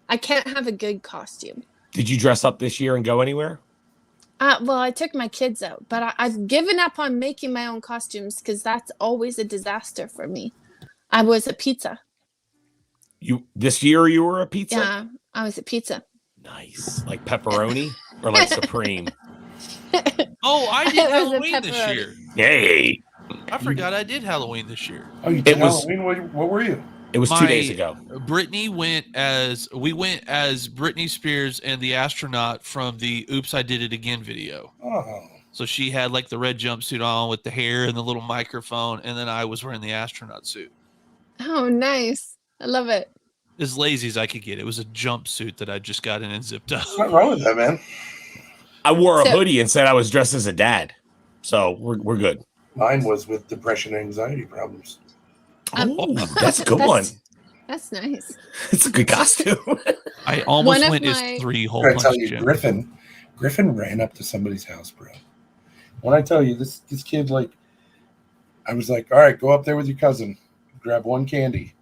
[SPEAKER 4] I can't have a good costume.
[SPEAKER 3] Did you dress up this year and go anywhere?
[SPEAKER 4] Well, I took my kids out, but I've given up on making my own costumes because that's always a disaster for me. I was a pizza.
[SPEAKER 3] This year you were a pizza?
[SPEAKER 4] Yeah, I was a pizza.
[SPEAKER 3] Nice. Like pepperoni or like supreme?
[SPEAKER 1] Oh, I did
[SPEAKER 4] It was a
[SPEAKER 1] Halloween this
[SPEAKER 4] pepperoni.
[SPEAKER 1] year.
[SPEAKER 3] Yay.
[SPEAKER 1] I forgot I did Halloween this year.
[SPEAKER 2] Oh, you did
[SPEAKER 3] It was-
[SPEAKER 2] Halloween? What were you?
[SPEAKER 3] It was 2 days ago.
[SPEAKER 1] Brittany went as Britney Spears and the astronaut from the "Oops, I Did It Again" video.
[SPEAKER 2] Oh.
[SPEAKER 1] So she had like the red jumpsuit on with the hair and the little microphone, and then I was wearing the astronaut suit.
[SPEAKER 4] Oh, nice. I love it.
[SPEAKER 1] As lazy as I could get. It was a jumpsuit that I just got in and zipped up.
[SPEAKER 2] What's wrong with that, man?
[SPEAKER 3] I wore a hoodie and said I was dressed as a dad. So we're good.
[SPEAKER 2] Mine was with depression and anxiety problems.
[SPEAKER 3] That's a good one.
[SPEAKER 4] That's nice.
[SPEAKER 3] It's a good costume.
[SPEAKER 1] I almost went as 3 whole
[SPEAKER 2] I tell
[SPEAKER 1] punch
[SPEAKER 2] you,
[SPEAKER 1] Jim.
[SPEAKER 2] Griffin ran up to somebody's house, bro. When I tell you this kid, like, I was like, all right, go up there with your cousin, grab one candy.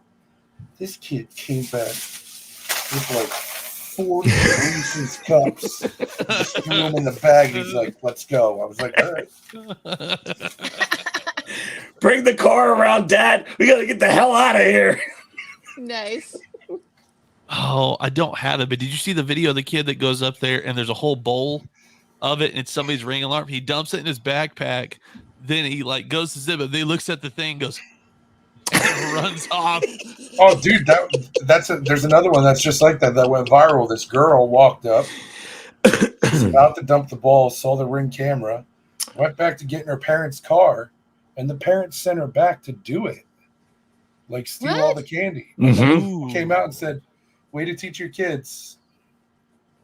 [SPEAKER 2] This kid came back with like 40 Reese's cups, just threw them in the bag. And he's like, let's go. I was like, all right.
[SPEAKER 3] Bring the car around, Dad. We got to get the hell out of here.
[SPEAKER 4] Nice.
[SPEAKER 1] Oh, I don't have it, but did you see the video of the kid that goes up there and there's a whole bowl of it and it's somebody's ring alarm? He dumps it in his backpack. Then he like goes to zip it. Then he looks at the thing, goes, and runs off.
[SPEAKER 2] Oh, dude, there's another one that's just like that went viral. This girl walked up, was about to dump the ball, saw the Ring camera, went back to get in her parents' car, and the parents sent her back to do it, like steal all the candy. Came out and said, "Way to teach your kids."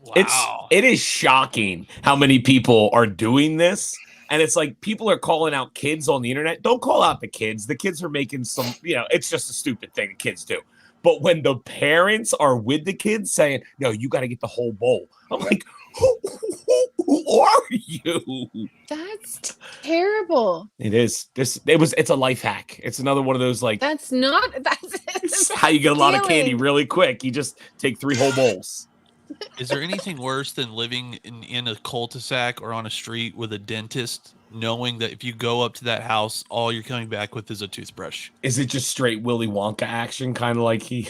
[SPEAKER 1] Wow.
[SPEAKER 3] It is shocking how many people are doing this. And it's like people are calling out kids on the internet. Don't call out the kids. The kids are making some, it's just a stupid thing that kids do. But when the parents are with the kids saying, no, you got to get the whole bowl. I'm like, who are you?
[SPEAKER 4] That's terrible.
[SPEAKER 3] It is. It's a life hack. It's another one of those like.
[SPEAKER 4] That's
[SPEAKER 3] how you get a lot of candy really quick. You just take 3 whole bowls.
[SPEAKER 1] Is there anything worse than living in a cul-de-sac or on a street with a dentist, knowing that if you go up to that house, all you're coming back with is a toothbrush?
[SPEAKER 3] Is it just straight Willy Wonka action, kind of like he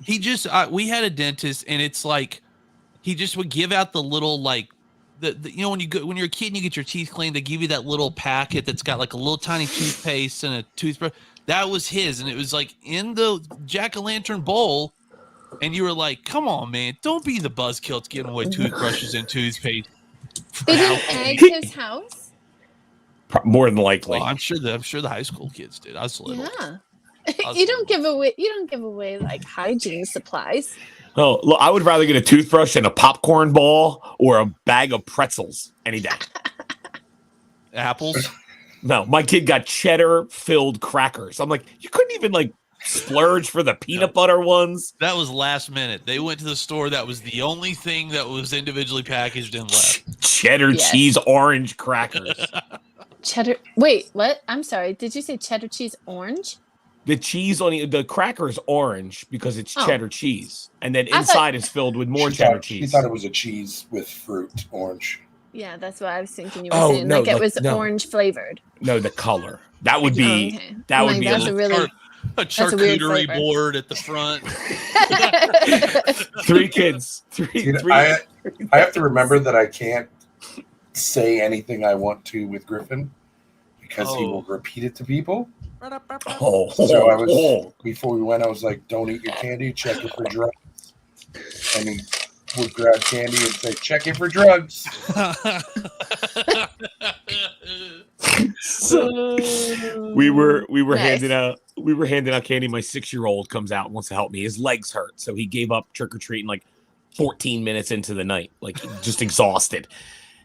[SPEAKER 1] just we had a dentist, and it's like he just would give out the little like the when you're a kid and you get your teeth cleaned, they give you that little packet that's got like a little tiny toothpaste and a toothbrush. That was his, and it was like in the jack-o'-lantern bowl. And you were like, come on, man. Don't be the buzzkill that's giving away toothbrushes and toothpaste.
[SPEAKER 4] Did he egg his house?
[SPEAKER 3] More than likely.
[SPEAKER 1] Well, I'm sure the high school kids did. I was little.
[SPEAKER 4] Yeah. You don't give away like hygiene supplies.
[SPEAKER 3] Oh, look, I would rather get a toothbrush and a popcorn ball or a bag of pretzels any day.
[SPEAKER 1] Apples?
[SPEAKER 3] No, my kid got cheddar-filled crackers. I'm like, you couldn't even like splurge for the peanut butter ones.
[SPEAKER 1] That was last minute. They went to the store. That was the only thing that was individually packaged and left.
[SPEAKER 3] Cheddar cheese orange crackers.
[SPEAKER 4] Cheddar. Wait, what? I'm sorry. Did you say cheddar cheese orange?
[SPEAKER 3] The cheese on the cracker is orange because it's cheddar cheese, and then inside is filled with more cheddar cheese.
[SPEAKER 2] He thought it was a cheese with fruit, orange.
[SPEAKER 4] Yeah, that's what I was thinking. You were saying like it was orange flavored.
[SPEAKER 3] No, the color. That would be that would be
[SPEAKER 1] a charcuterie board at the front.
[SPEAKER 3] 3 kids. Three.
[SPEAKER 2] I have to remember that I can't say anything I want to with Griffin because he will repeat it to people. So I was before we went, I was like, "Don't eat your candy. Check it for drugs." And he would grab candy and say, "Check it for drugs."
[SPEAKER 3] So we were handing out candy. My 6-year-old comes out and wants to help me. His legs hurt, so he gave up trick-or-treating like 14 minutes into the night, like just exhausted.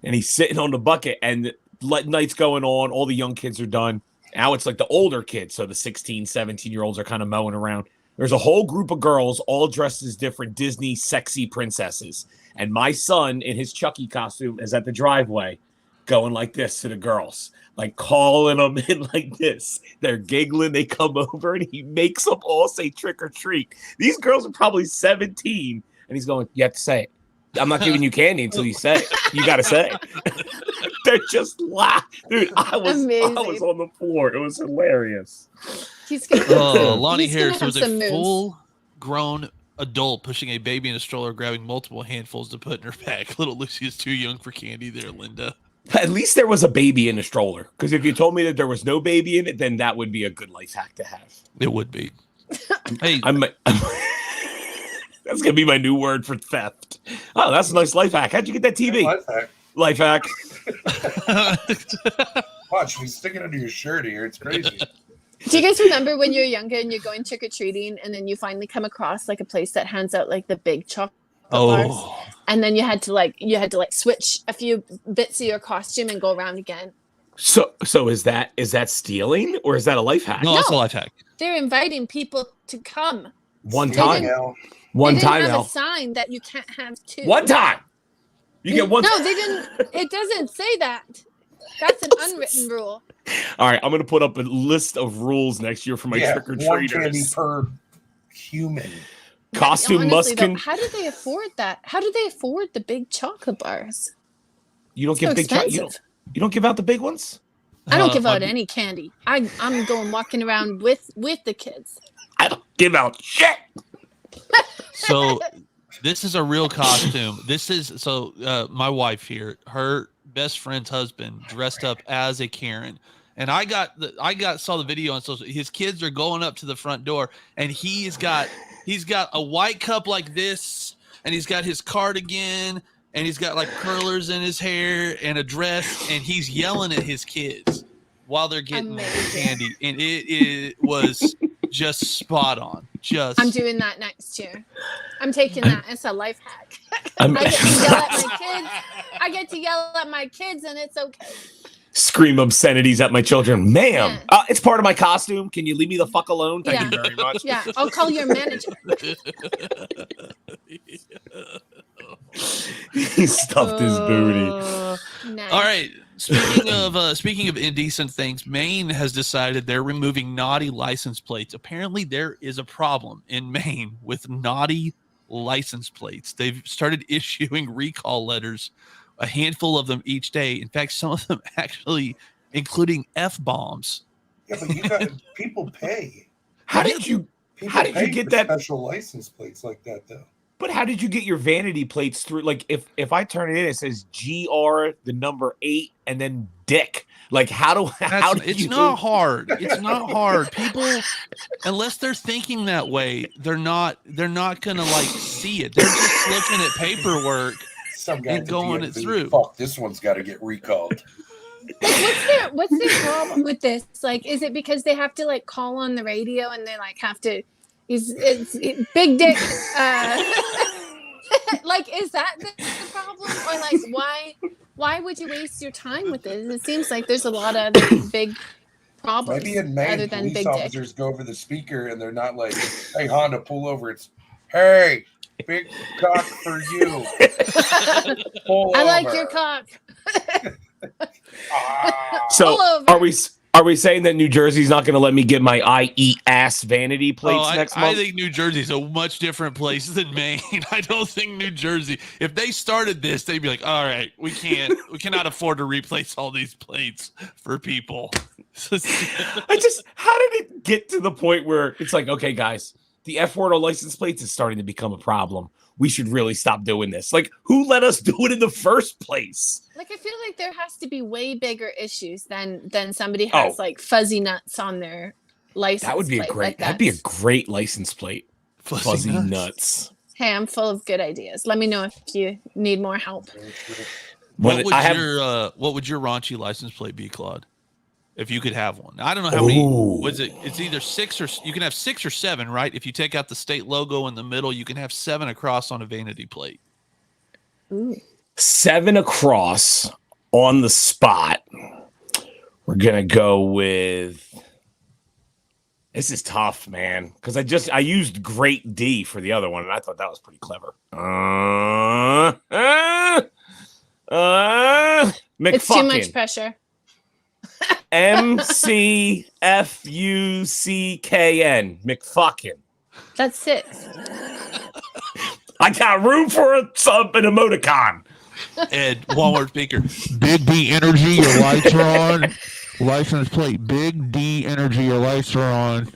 [SPEAKER 3] And he's sitting on the bucket, and night's going on. All the young kids are done. Now it's like the older kids, so the 16, 17-year-olds are kind of mowing around. There's a whole group of girls all dressed as different Disney sexy princesses. And my son in his Chucky costume is at the driveway going like this to the girls, like calling them in like this. They're giggling. They come over and he makes them all say trick or treat. These girls are probably 17. And he's going, you have to say it. I'm not giving you candy until you say it. You got to say it. They're just laughing. Dude, I was on the floor. It was hilarious.
[SPEAKER 1] Lonnie Harris was a full-grown adult pushing a baby in a stroller, grabbing multiple handfuls to put in her bag. Little Lucy is too young for candy there, Linda.
[SPEAKER 3] At least there was a baby in the stroller. Because if you told me that there was no baby in it, then that would be a good life hack to have.
[SPEAKER 1] It would be. Hey,
[SPEAKER 3] that's going to be my new word for theft. Oh, that's a nice life hack. How'd you get that TV? Life hack.
[SPEAKER 2] Watch, we stick it under your shirt here. It's crazy.
[SPEAKER 4] Do you guys remember when you're younger and you're going trick or treating, and then you finally come across like a place that hands out like the big chocolate bars, and then you had to like switch a few bits of your costume and go around again?
[SPEAKER 3] So is that stealing or is that a life hack?
[SPEAKER 1] No, it's a life hack.
[SPEAKER 4] They're inviting people to come.
[SPEAKER 3] One
[SPEAKER 4] They
[SPEAKER 3] time.
[SPEAKER 4] didn't-
[SPEAKER 3] One
[SPEAKER 4] they didn't
[SPEAKER 3] time,
[SPEAKER 4] have
[SPEAKER 3] Elle.
[SPEAKER 4] a sign that you can't have two.
[SPEAKER 3] One time. You get one.
[SPEAKER 4] No, they didn't. It doesn't say that. That's an unwritten rule.
[SPEAKER 3] All right, I'm gonna put up a list of rules next year for my trick or
[SPEAKER 2] one candy
[SPEAKER 3] treaters.
[SPEAKER 2] per human.
[SPEAKER 3] Costume
[SPEAKER 4] Honestly,
[SPEAKER 3] must.
[SPEAKER 4] though, how do they afford that? How do they afford the big chocolate bars?
[SPEAKER 3] You don't
[SPEAKER 4] So
[SPEAKER 3] give big.
[SPEAKER 4] expensive.
[SPEAKER 3] You don't give out the big ones.
[SPEAKER 4] I don't give out
[SPEAKER 1] my-
[SPEAKER 4] any candy. I'm going walking around with the kids.
[SPEAKER 3] I don't give out shit.
[SPEAKER 1] So this is a real costume. This is my wife here, her best friend's husband dressed up as a Karen. And I saw the video on social. His kids are going up to the front door, and he's got a white cup like this, and he's got his cardigan, and he's got like curlers in his hair and a dress, and he's yelling at his kids while they're getting
[SPEAKER 4] Amazing.
[SPEAKER 1] candy, and it was just spot on.
[SPEAKER 4] I'm doing that next year. I'm taking that. It's a life hack.
[SPEAKER 3] I'm-
[SPEAKER 4] I get to yell at my kids. I get to yell at my kids, and it's okay.
[SPEAKER 3] Scream obscenities at my children, ma'am.
[SPEAKER 4] Yeah.
[SPEAKER 3] It's part of my costume. Can you leave me the fuck alone? Thank
[SPEAKER 4] Yeah.
[SPEAKER 3] you very much.
[SPEAKER 4] Yeah, I'll call your manager.
[SPEAKER 3] He stuffed his booty.
[SPEAKER 4] Nice.
[SPEAKER 1] All right. Speaking of indecent things, Maine has decided they're removing naughty license plates. Apparently, there is a problem in Maine with naughty license plates. They've started issuing recall letters, a handful of them each day. In fact, some of them actually including F-bombs.
[SPEAKER 2] Yeah, but you got people pay.
[SPEAKER 3] How did you
[SPEAKER 2] People
[SPEAKER 3] get
[SPEAKER 2] for
[SPEAKER 3] that?
[SPEAKER 2] special license plates like that though?
[SPEAKER 3] But how did you get your vanity plates through? Like, if I turn it in, it says GR, the number 8, and then Dick. Like,
[SPEAKER 1] It's not hard. It's not hard. People, unless they're thinking that way, they're not gonna like see it. They're just looking at paperwork.
[SPEAKER 2] Some guy
[SPEAKER 1] And
[SPEAKER 2] at the
[SPEAKER 1] going it
[SPEAKER 2] DMV,
[SPEAKER 1] through.
[SPEAKER 2] Fuck, this one's got to get recalled.
[SPEAKER 4] Like, what's their problem with this? Like, is it because they have to like call on the radio and they like have to? It's big dick. Like, is that the problem, or like why would you waste your time with this? It seems like there's a lot of other big problems
[SPEAKER 2] Maybe in Maine,
[SPEAKER 4] other than
[SPEAKER 2] police
[SPEAKER 4] big dick.
[SPEAKER 2] officers go over the speaker and they're not like, "Hey Honda, pull over." It's, "Hey, big cock for you." Pull
[SPEAKER 4] I like
[SPEAKER 2] over.
[SPEAKER 4] your cock.
[SPEAKER 2] Ah.
[SPEAKER 3] So
[SPEAKER 4] Pull over.
[SPEAKER 3] are we saying that New Jersey's not going to let me get my I eat ass vanity plates next
[SPEAKER 1] I
[SPEAKER 3] month?
[SPEAKER 1] think New Jersey's a much different place than Maine. I don't think New Jersey, if they started this, they'd be like, all right, we cannot afford to replace all these plates for people.
[SPEAKER 3] How did it get to the point where it's like, okay, guys, the F word on license plates is starting to become a problem. We should really stop doing this. Like, who let us do it in the first place?
[SPEAKER 4] Like, I feel like there has to be way bigger issues than somebody has like fuzzy nuts on their license.
[SPEAKER 3] That would be
[SPEAKER 4] plate. Like,
[SPEAKER 3] that'd be a
[SPEAKER 4] that's-
[SPEAKER 3] great license plate. Fuzzy nuts.
[SPEAKER 4] Hey, I'm full of good ideas. Let me know if you need more help.
[SPEAKER 1] What would your raunchy license plate be, Claude? If you could have one, I don't know how many. Was it? It's either 6 or you can have 6 or 7, right? If you take out the state logo in the middle, you can have 7 across on a vanity plate.
[SPEAKER 4] Ooh.
[SPEAKER 3] 7 across on the spot. We're gonna go with. This is tough, man, because I used Great D for the other one, and I thought that was pretty clever.
[SPEAKER 4] It's too much pressure.
[SPEAKER 3] MCFUCKN. McFucking.
[SPEAKER 4] That's 6.
[SPEAKER 3] I got room for an emoticon.
[SPEAKER 1] Ed, Walmart speaker.
[SPEAKER 6] Big D Energy, your lights are on. License plate, Big D Energy, your lights are on.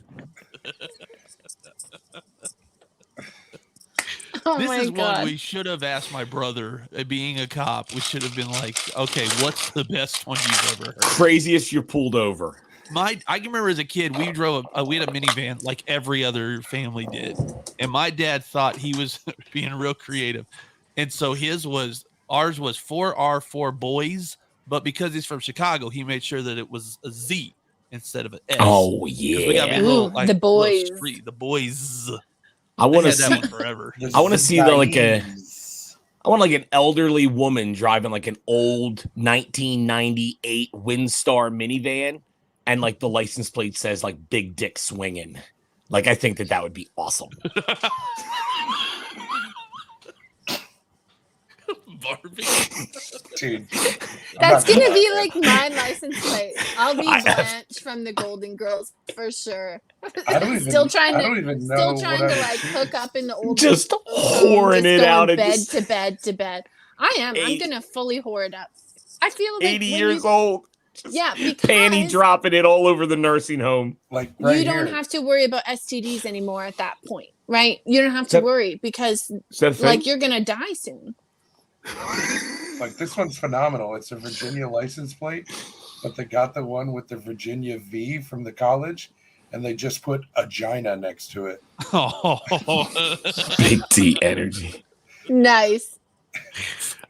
[SPEAKER 4] Oh
[SPEAKER 1] This
[SPEAKER 4] my
[SPEAKER 1] is
[SPEAKER 4] god.
[SPEAKER 1] one we should have asked my brother. Being a cop, we should have been like, okay, what's the best one you've ever heard?
[SPEAKER 3] Craziest you're pulled over.
[SPEAKER 1] I can remember as a kid, we drove we had a minivan like every other family did, and my dad thought he was being real creative, and so ours was 4R4 boys, but because he's from Chicago, he made sure that it was a Z instead of an S.
[SPEAKER 3] Oh
[SPEAKER 1] 'Cause we got
[SPEAKER 3] yeah.
[SPEAKER 4] Ooh, the boys.
[SPEAKER 1] The boys.
[SPEAKER 3] I want to
[SPEAKER 1] had that
[SPEAKER 3] see.
[SPEAKER 1] one forever.
[SPEAKER 3] I want to see
[SPEAKER 2] Zipdies.
[SPEAKER 3] I want like an elderly woman driving like an old 1998 Windstar minivan, and like the license plate says like "Big Dick Swinging." Like I think that would be awesome.
[SPEAKER 1] Barbie.
[SPEAKER 2] Dude,
[SPEAKER 4] That's
[SPEAKER 2] I'm not
[SPEAKER 4] gonna be
[SPEAKER 2] lie.
[SPEAKER 4] like my license plate. I'll be Blanche from the Golden Girls for sure.
[SPEAKER 2] I don't even,
[SPEAKER 4] Still trying
[SPEAKER 2] I
[SPEAKER 4] to
[SPEAKER 2] don't even know
[SPEAKER 4] still
[SPEAKER 2] what
[SPEAKER 4] trying
[SPEAKER 2] I
[SPEAKER 4] to
[SPEAKER 2] would
[SPEAKER 4] like
[SPEAKER 2] choose.
[SPEAKER 4] hook up in the old
[SPEAKER 3] Just
[SPEAKER 4] home,
[SPEAKER 3] whoring
[SPEAKER 4] just
[SPEAKER 3] it
[SPEAKER 4] going
[SPEAKER 3] out at
[SPEAKER 4] bed
[SPEAKER 3] just
[SPEAKER 4] to bed to bed. I am. I'm
[SPEAKER 3] 80
[SPEAKER 4] gonna fully whore it up. I feel like
[SPEAKER 3] 80
[SPEAKER 4] when
[SPEAKER 3] years
[SPEAKER 4] you,
[SPEAKER 3] old. Just
[SPEAKER 4] yeah,
[SPEAKER 3] panty
[SPEAKER 4] because
[SPEAKER 3] dropping it all over the nursing home.
[SPEAKER 2] Like right
[SPEAKER 4] you don't
[SPEAKER 2] here.
[SPEAKER 4] have to worry about STDs anymore at that point, right? You don't have to
[SPEAKER 3] That-
[SPEAKER 4] worry because
[SPEAKER 3] Is that a thing?
[SPEAKER 4] like you're gonna die soon.
[SPEAKER 2] Like this one's phenomenal. It's a Virginia license plate, but they got the one with the Virginia V from the college, and they just put agina next to it.
[SPEAKER 3] Big T energy.
[SPEAKER 4] Nice.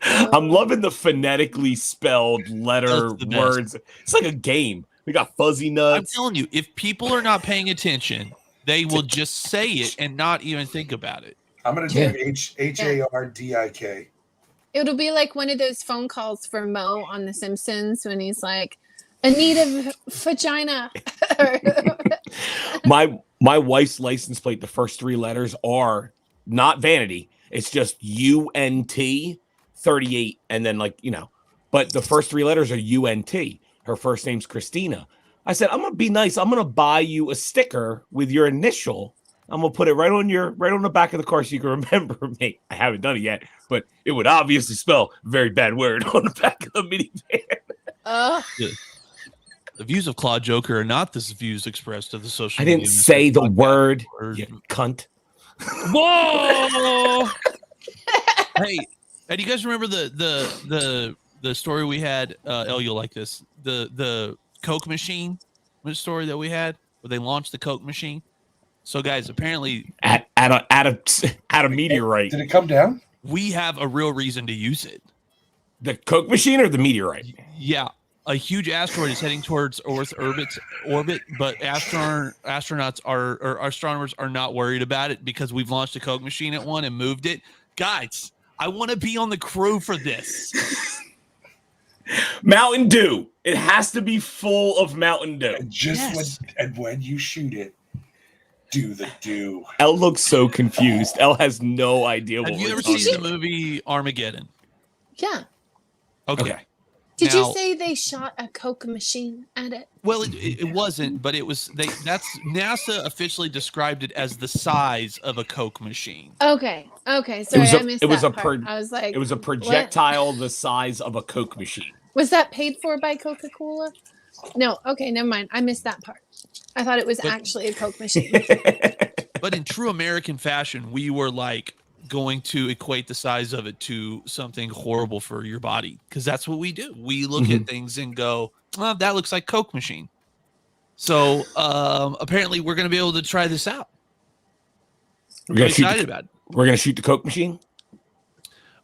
[SPEAKER 3] I'm loving the phonetically spelled letter
[SPEAKER 1] That's the best.
[SPEAKER 3] words. It's like a game. We got fuzzy
[SPEAKER 1] I'm
[SPEAKER 3] nuts.
[SPEAKER 1] telling you, if people are not paying attention, they will just say it and not even think about it.
[SPEAKER 2] I'm gonna do HARDIK.
[SPEAKER 4] It'll be like one of those phone calls for Mo on The Simpsons when he's like, Anita vagina.
[SPEAKER 3] My wife's license plate, the first three letters are not vanity. It's just UNT 38, and then but the first three letters are UNT. Her first name's Christina. I said, I'm gonna be nice. I'm gonna buy you a sticker with your initial. I'm gonna put it right on the back of the car so you can remember me. I haven't done it yet, but it would obviously spell a very bad word on the back of the minivan.
[SPEAKER 1] The views of Claude Joker are not the views expressed of the social
[SPEAKER 3] I
[SPEAKER 1] media.
[SPEAKER 3] didn't say the
[SPEAKER 1] podcast.
[SPEAKER 3] word, you cunt.
[SPEAKER 1] Whoa! Hey, do you guys remember the story we had? Elle, you'll like this. The Coke machine story that we had, where they launched the Coke machine. So, guys, apparently
[SPEAKER 3] At a meteorite.
[SPEAKER 2] Did it come down?
[SPEAKER 1] we have a real reason to use it.
[SPEAKER 3] The Coke machine or the meteorite?
[SPEAKER 1] Yeah, a huge asteroid is heading towards Earth's orbit, but astronauts or astronomers are not worried about it because we've launched a Coke machine at one and moved it. Guys, I want to be on the crew for this.
[SPEAKER 3] Mountain Dew. It has to be full of Mountain Dew.
[SPEAKER 2] And just
[SPEAKER 1] Yes.
[SPEAKER 2] when you shoot it, do the do.
[SPEAKER 3] Elle looks so confused. Elle has no idea what
[SPEAKER 1] Have you
[SPEAKER 3] we're
[SPEAKER 1] ever
[SPEAKER 3] talking
[SPEAKER 1] seen the
[SPEAKER 3] about.
[SPEAKER 1] movie Armageddon?
[SPEAKER 4] Yeah.
[SPEAKER 1] Okay.
[SPEAKER 3] Okay.
[SPEAKER 4] Did
[SPEAKER 1] Now-
[SPEAKER 4] you say they shot a Coke machine at it?
[SPEAKER 1] Well, it wasn't, but it was. That's NASA officially described it as the size of a Coke machine.
[SPEAKER 4] Okay. Sorry, I missed
[SPEAKER 3] it was
[SPEAKER 4] that
[SPEAKER 3] a
[SPEAKER 4] part. I was like,
[SPEAKER 3] It was a projectile the size of a Coke machine.
[SPEAKER 4] was that paid for by Coca-Cola? No. Okay, never mind. I missed that part. I thought it was
[SPEAKER 1] But-
[SPEAKER 4] actually a Coke machine.
[SPEAKER 1] But in true American fashion, we were like going to equate the size of it to something horrible for your body because that's what we do. We look at things and go, "Oh, that looks like Coke machine." So apparently, we're going to be able to try this out.
[SPEAKER 3] We're
[SPEAKER 1] I'm
[SPEAKER 3] gonna shoot
[SPEAKER 1] excited about it.
[SPEAKER 3] We're gonna shoot the Coke machine.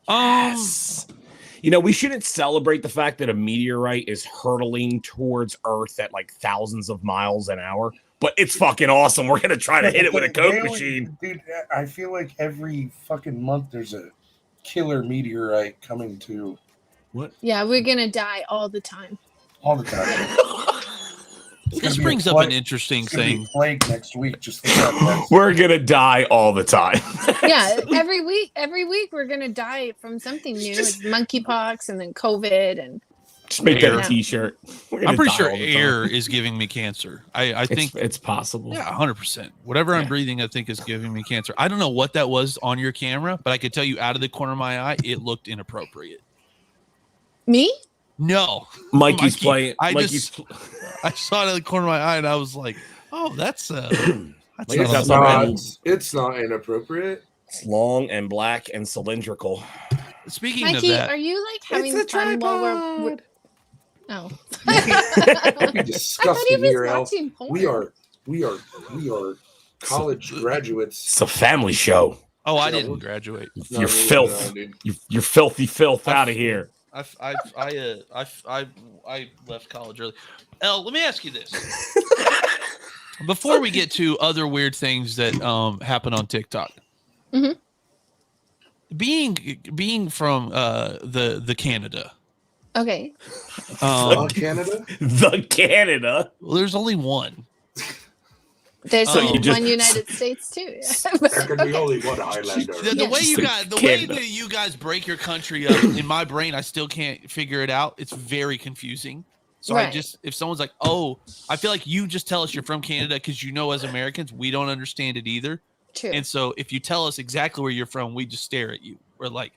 [SPEAKER 1] Yes.
[SPEAKER 3] You know, we shouldn't celebrate the fact that a meteorite is hurtling towards Earth at like thousands of miles an hour, but it's fucking awesome. We're gonna try to hit it with a Coke machine.
[SPEAKER 2] Dude, I feel like every fucking month there's a killer meteorite coming to
[SPEAKER 4] Yeah, we're gonna die all the time.
[SPEAKER 2] all the time. It's gonna
[SPEAKER 1] This
[SPEAKER 2] be a
[SPEAKER 1] brings up
[SPEAKER 2] plague-
[SPEAKER 1] an interesting
[SPEAKER 2] it's gonna be
[SPEAKER 1] thing.
[SPEAKER 2] a plague next week. Just look at that.
[SPEAKER 3] We're gonna die all the time.
[SPEAKER 4] Yeah, every week we're gonna die from something new. It's monkeypox and then COVID and
[SPEAKER 3] Just make that a
[SPEAKER 4] Yeah.
[SPEAKER 3] T-shirt. We're gonna
[SPEAKER 1] I'm pretty
[SPEAKER 3] die
[SPEAKER 1] sure
[SPEAKER 3] all the time.
[SPEAKER 1] air is giving me cancer. I think
[SPEAKER 3] it's possible.
[SPEAKER 1] Yeah, 100%. Whatever I'm
[SPEAKER 3] Yeah.
[SPEAKER 1] breathing, I think is giving me cancer. I don't know what that was on your camera, but I could tell you out of the corner of my eye, it looked inappropriate.
[SPEAKER 4] me.
[SPEAKER 1] No,
[SPEAKER 3] Mikey's
[SPEAKER 1] Mikey,
[SPEAKER 3] playing.
[SPEAKER 1] I
[SPEAKER 3] Mikey's
[SPEAKER 1] just- I saw it out of the corner of my eye and I was like, "Oh, that's
[SPEAKER 3] Mikey's
[SPEAKER 1] not
[SPEAKER 3] got
[SPEAKER 1] a-
[SPEAKER 3] something-
[SPEAKER 2] It's not inappropriate.
[SPEAKER 3] It's long and black and cylindrical.
[SPEAKER 1] Speaking
[SPEAKER 4] Mikey,
[SPEAKER 1] of that,
[SPEAKER 4] are you like having
[SPEAKER 3] It's a
[SPEAKER 4] fun while we're
[SPEAKER 3] tripod.
[SPEAKER 4] No.
[SPEAKER 2] Be
[SPEAKER 4] I thought he
[SPEAKER 2] disgusting
[SPEAKER 4] was
[SPEAKER 2] here, Elle.
[SPEAKER 4] watching porn.
[SPEAKER 2] We are college graduates.
[SPEAKER 3] It's a family show.
[SPEAKER 1] oh, I didn't graduate.
[SPEAKER 2] No,
[SPEAKER 3] You're
[SPEAKER 2] dude,
[SPEAKER 3] filth.
[SPEAKER 2] no, dude.
[SPEAKER 3] You're filthy filth out of here.
[SPEAKER 1] I left college early. Elle, let me ask you this. Before we get to other weird things that happen on TikTok.
[SPEAKER 4] Mm-hmm.
[SPEAKER 1] Being from the Canada.
[SPEAKER 4] Okay.
[SPEAKER 2] Canada?
[SPEAKER 3] The Canada.
[SPEAKER 1] Well, there's only one.
[SPEAKER 4] There's
[SPEAKER 1] So
[SPEAKER 4] only
[SPEAKER 1] you
[SPEAKER 4] one United States too.
[SPEAKER 2] There can be only one Highlander.
[SPEAKER 1] The way that you guys break your country up, in my brain, I still can't figure it out. It's very confusing. So
[SPEAKER 4] Right.
[SPEAKER 1] if someone's like, oh, I feel like you just tell us you're from Canada because as Americans, we don't understand it either.
[SPEAKER 4] True.
[SPEAKER 1] And so if you tell us exactly where you're from, we just stare at you. We're like,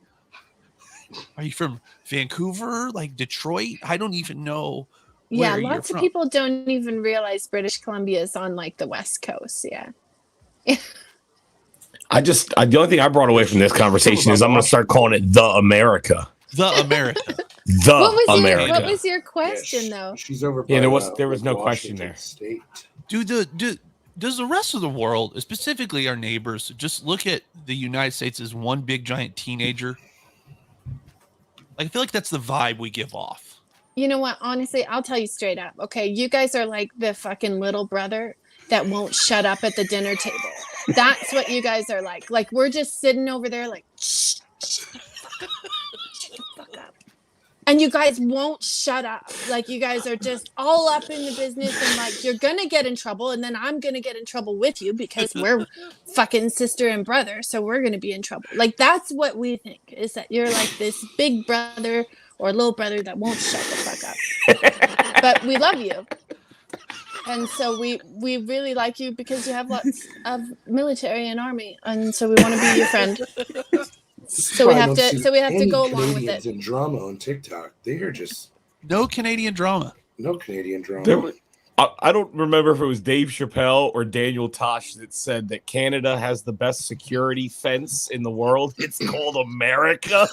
[SPEAKER 1] are you from Vancouver? Like Detroit? I don't even know.
[SPEAKER 4] Yeah,
[SPEAKER 1] where you're
[SPEAKER 4] lots of
[SPEAKER 1] from.
[SPEAKER 4] people don't even realize British Columbia is on like the West Coast. Yeah.
[SPEAKER 3] the only thing I brought away from this conversation is I'm going to start calling it the America.
[SPEAKER 1] The America.
[SPEAKER 4] What was your question though?
[SPEAKER 2] She's over.
[SPEAKER 3] Yeah,
[SPEAKER 2] by,
[SPEAKER 3] there was no question
[SPEAKER 2] Washington
[SPEAKER 3] there.
[SPEAKER 2] State.
[SPEAKER 1] Does the rest of the world, specifically our neighbors, just look at the United States as one big giant teenager? Like, I feel like that's the vibe we give off.
[SPEAKER 4] You know what? Honestly, I'll tell you straight up. Okay, you guys are like the fucking little brother that won't shut up at the dinner table. That's what you guys are like. Like we're just sitting over there like, shut the fuck up. And you guys won't shut up. Like you guys are just all up in the business and like you're gonna get in trouble and then I'm gonna get in trouble with you because we're fucking sister and brother. So we're gonna be in trouble. Like that's what we think is that you're like this big brother or little brother that won't shut the fuck up. But we love you. And so we really like you because you have lots of military and army. And so we want to be your friend. So we have to go along with it.
[SPEAKER 2] In drama on TikTok, they are just
[SPEAKER 1] no Canadian drama.
[SPEAKER 2] No Canadian drama.
[SPEAKER 3] I don't remember if it was Dave Chappelle or Daniel Tosh that said that Canada has the best security fence in the world. It's called America.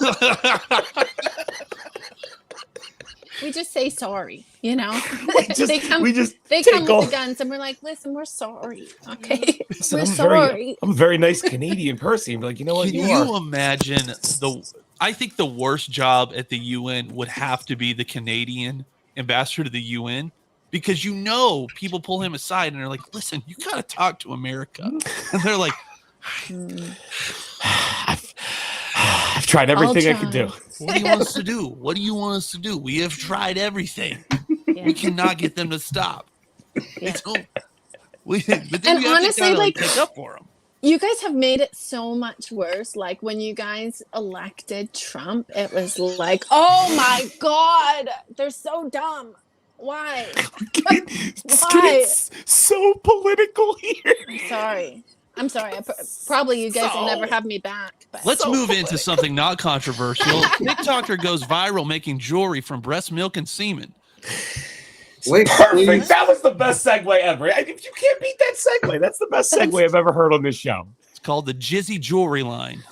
[SPEAKER 4] We just say sorry, you know.
[SPEAKER 3] they come with
[SPEAKER 4] the guns, and we're like, "Listen, we're sorry, okay? We're sorry."
[SPEAKER 3] I'm a very nice Canadian person. Like, you know what?
[SPEAKER 1] Can you imagine I think the worst job at the UN would have to be the Canadian ambassador to the UN, because people pull him aside and they're like, "Listen, you got to talk to America," and they're like,
[SPEAKER 3] I've tried everything I could do.
[SPEAKER 1] What do you want us to do? What do you want us to do? We have tried everything. Yeah. We cannot get them to stop.
[SPEAKER 4] Yeah.
[SPEAKER 1] But then
[SPEAKER 4] and honestly, like,
[SPEAKER 1] take up for them.
[SPEAKER 4] You guys have made it so much worse. Like when you guys elected Trump, it was like, oh my God, they're so dumb. Why?
[SPEAKER 3] Why? So political here.
[SPEAKER 4] I'm sorry. Probably you guys will never have me back. But.
[SPEAKER 1] Let's move into something not controversial. TikToker goes viral making jewelry from breast milk and semen.
[SPEAKER 3] Perfect. That was the best segue ever. You can't beat that segue. That's the best segue I've ever heard on this show.
[SPEAKER 1] It's called the Jizzy Jewelry Line.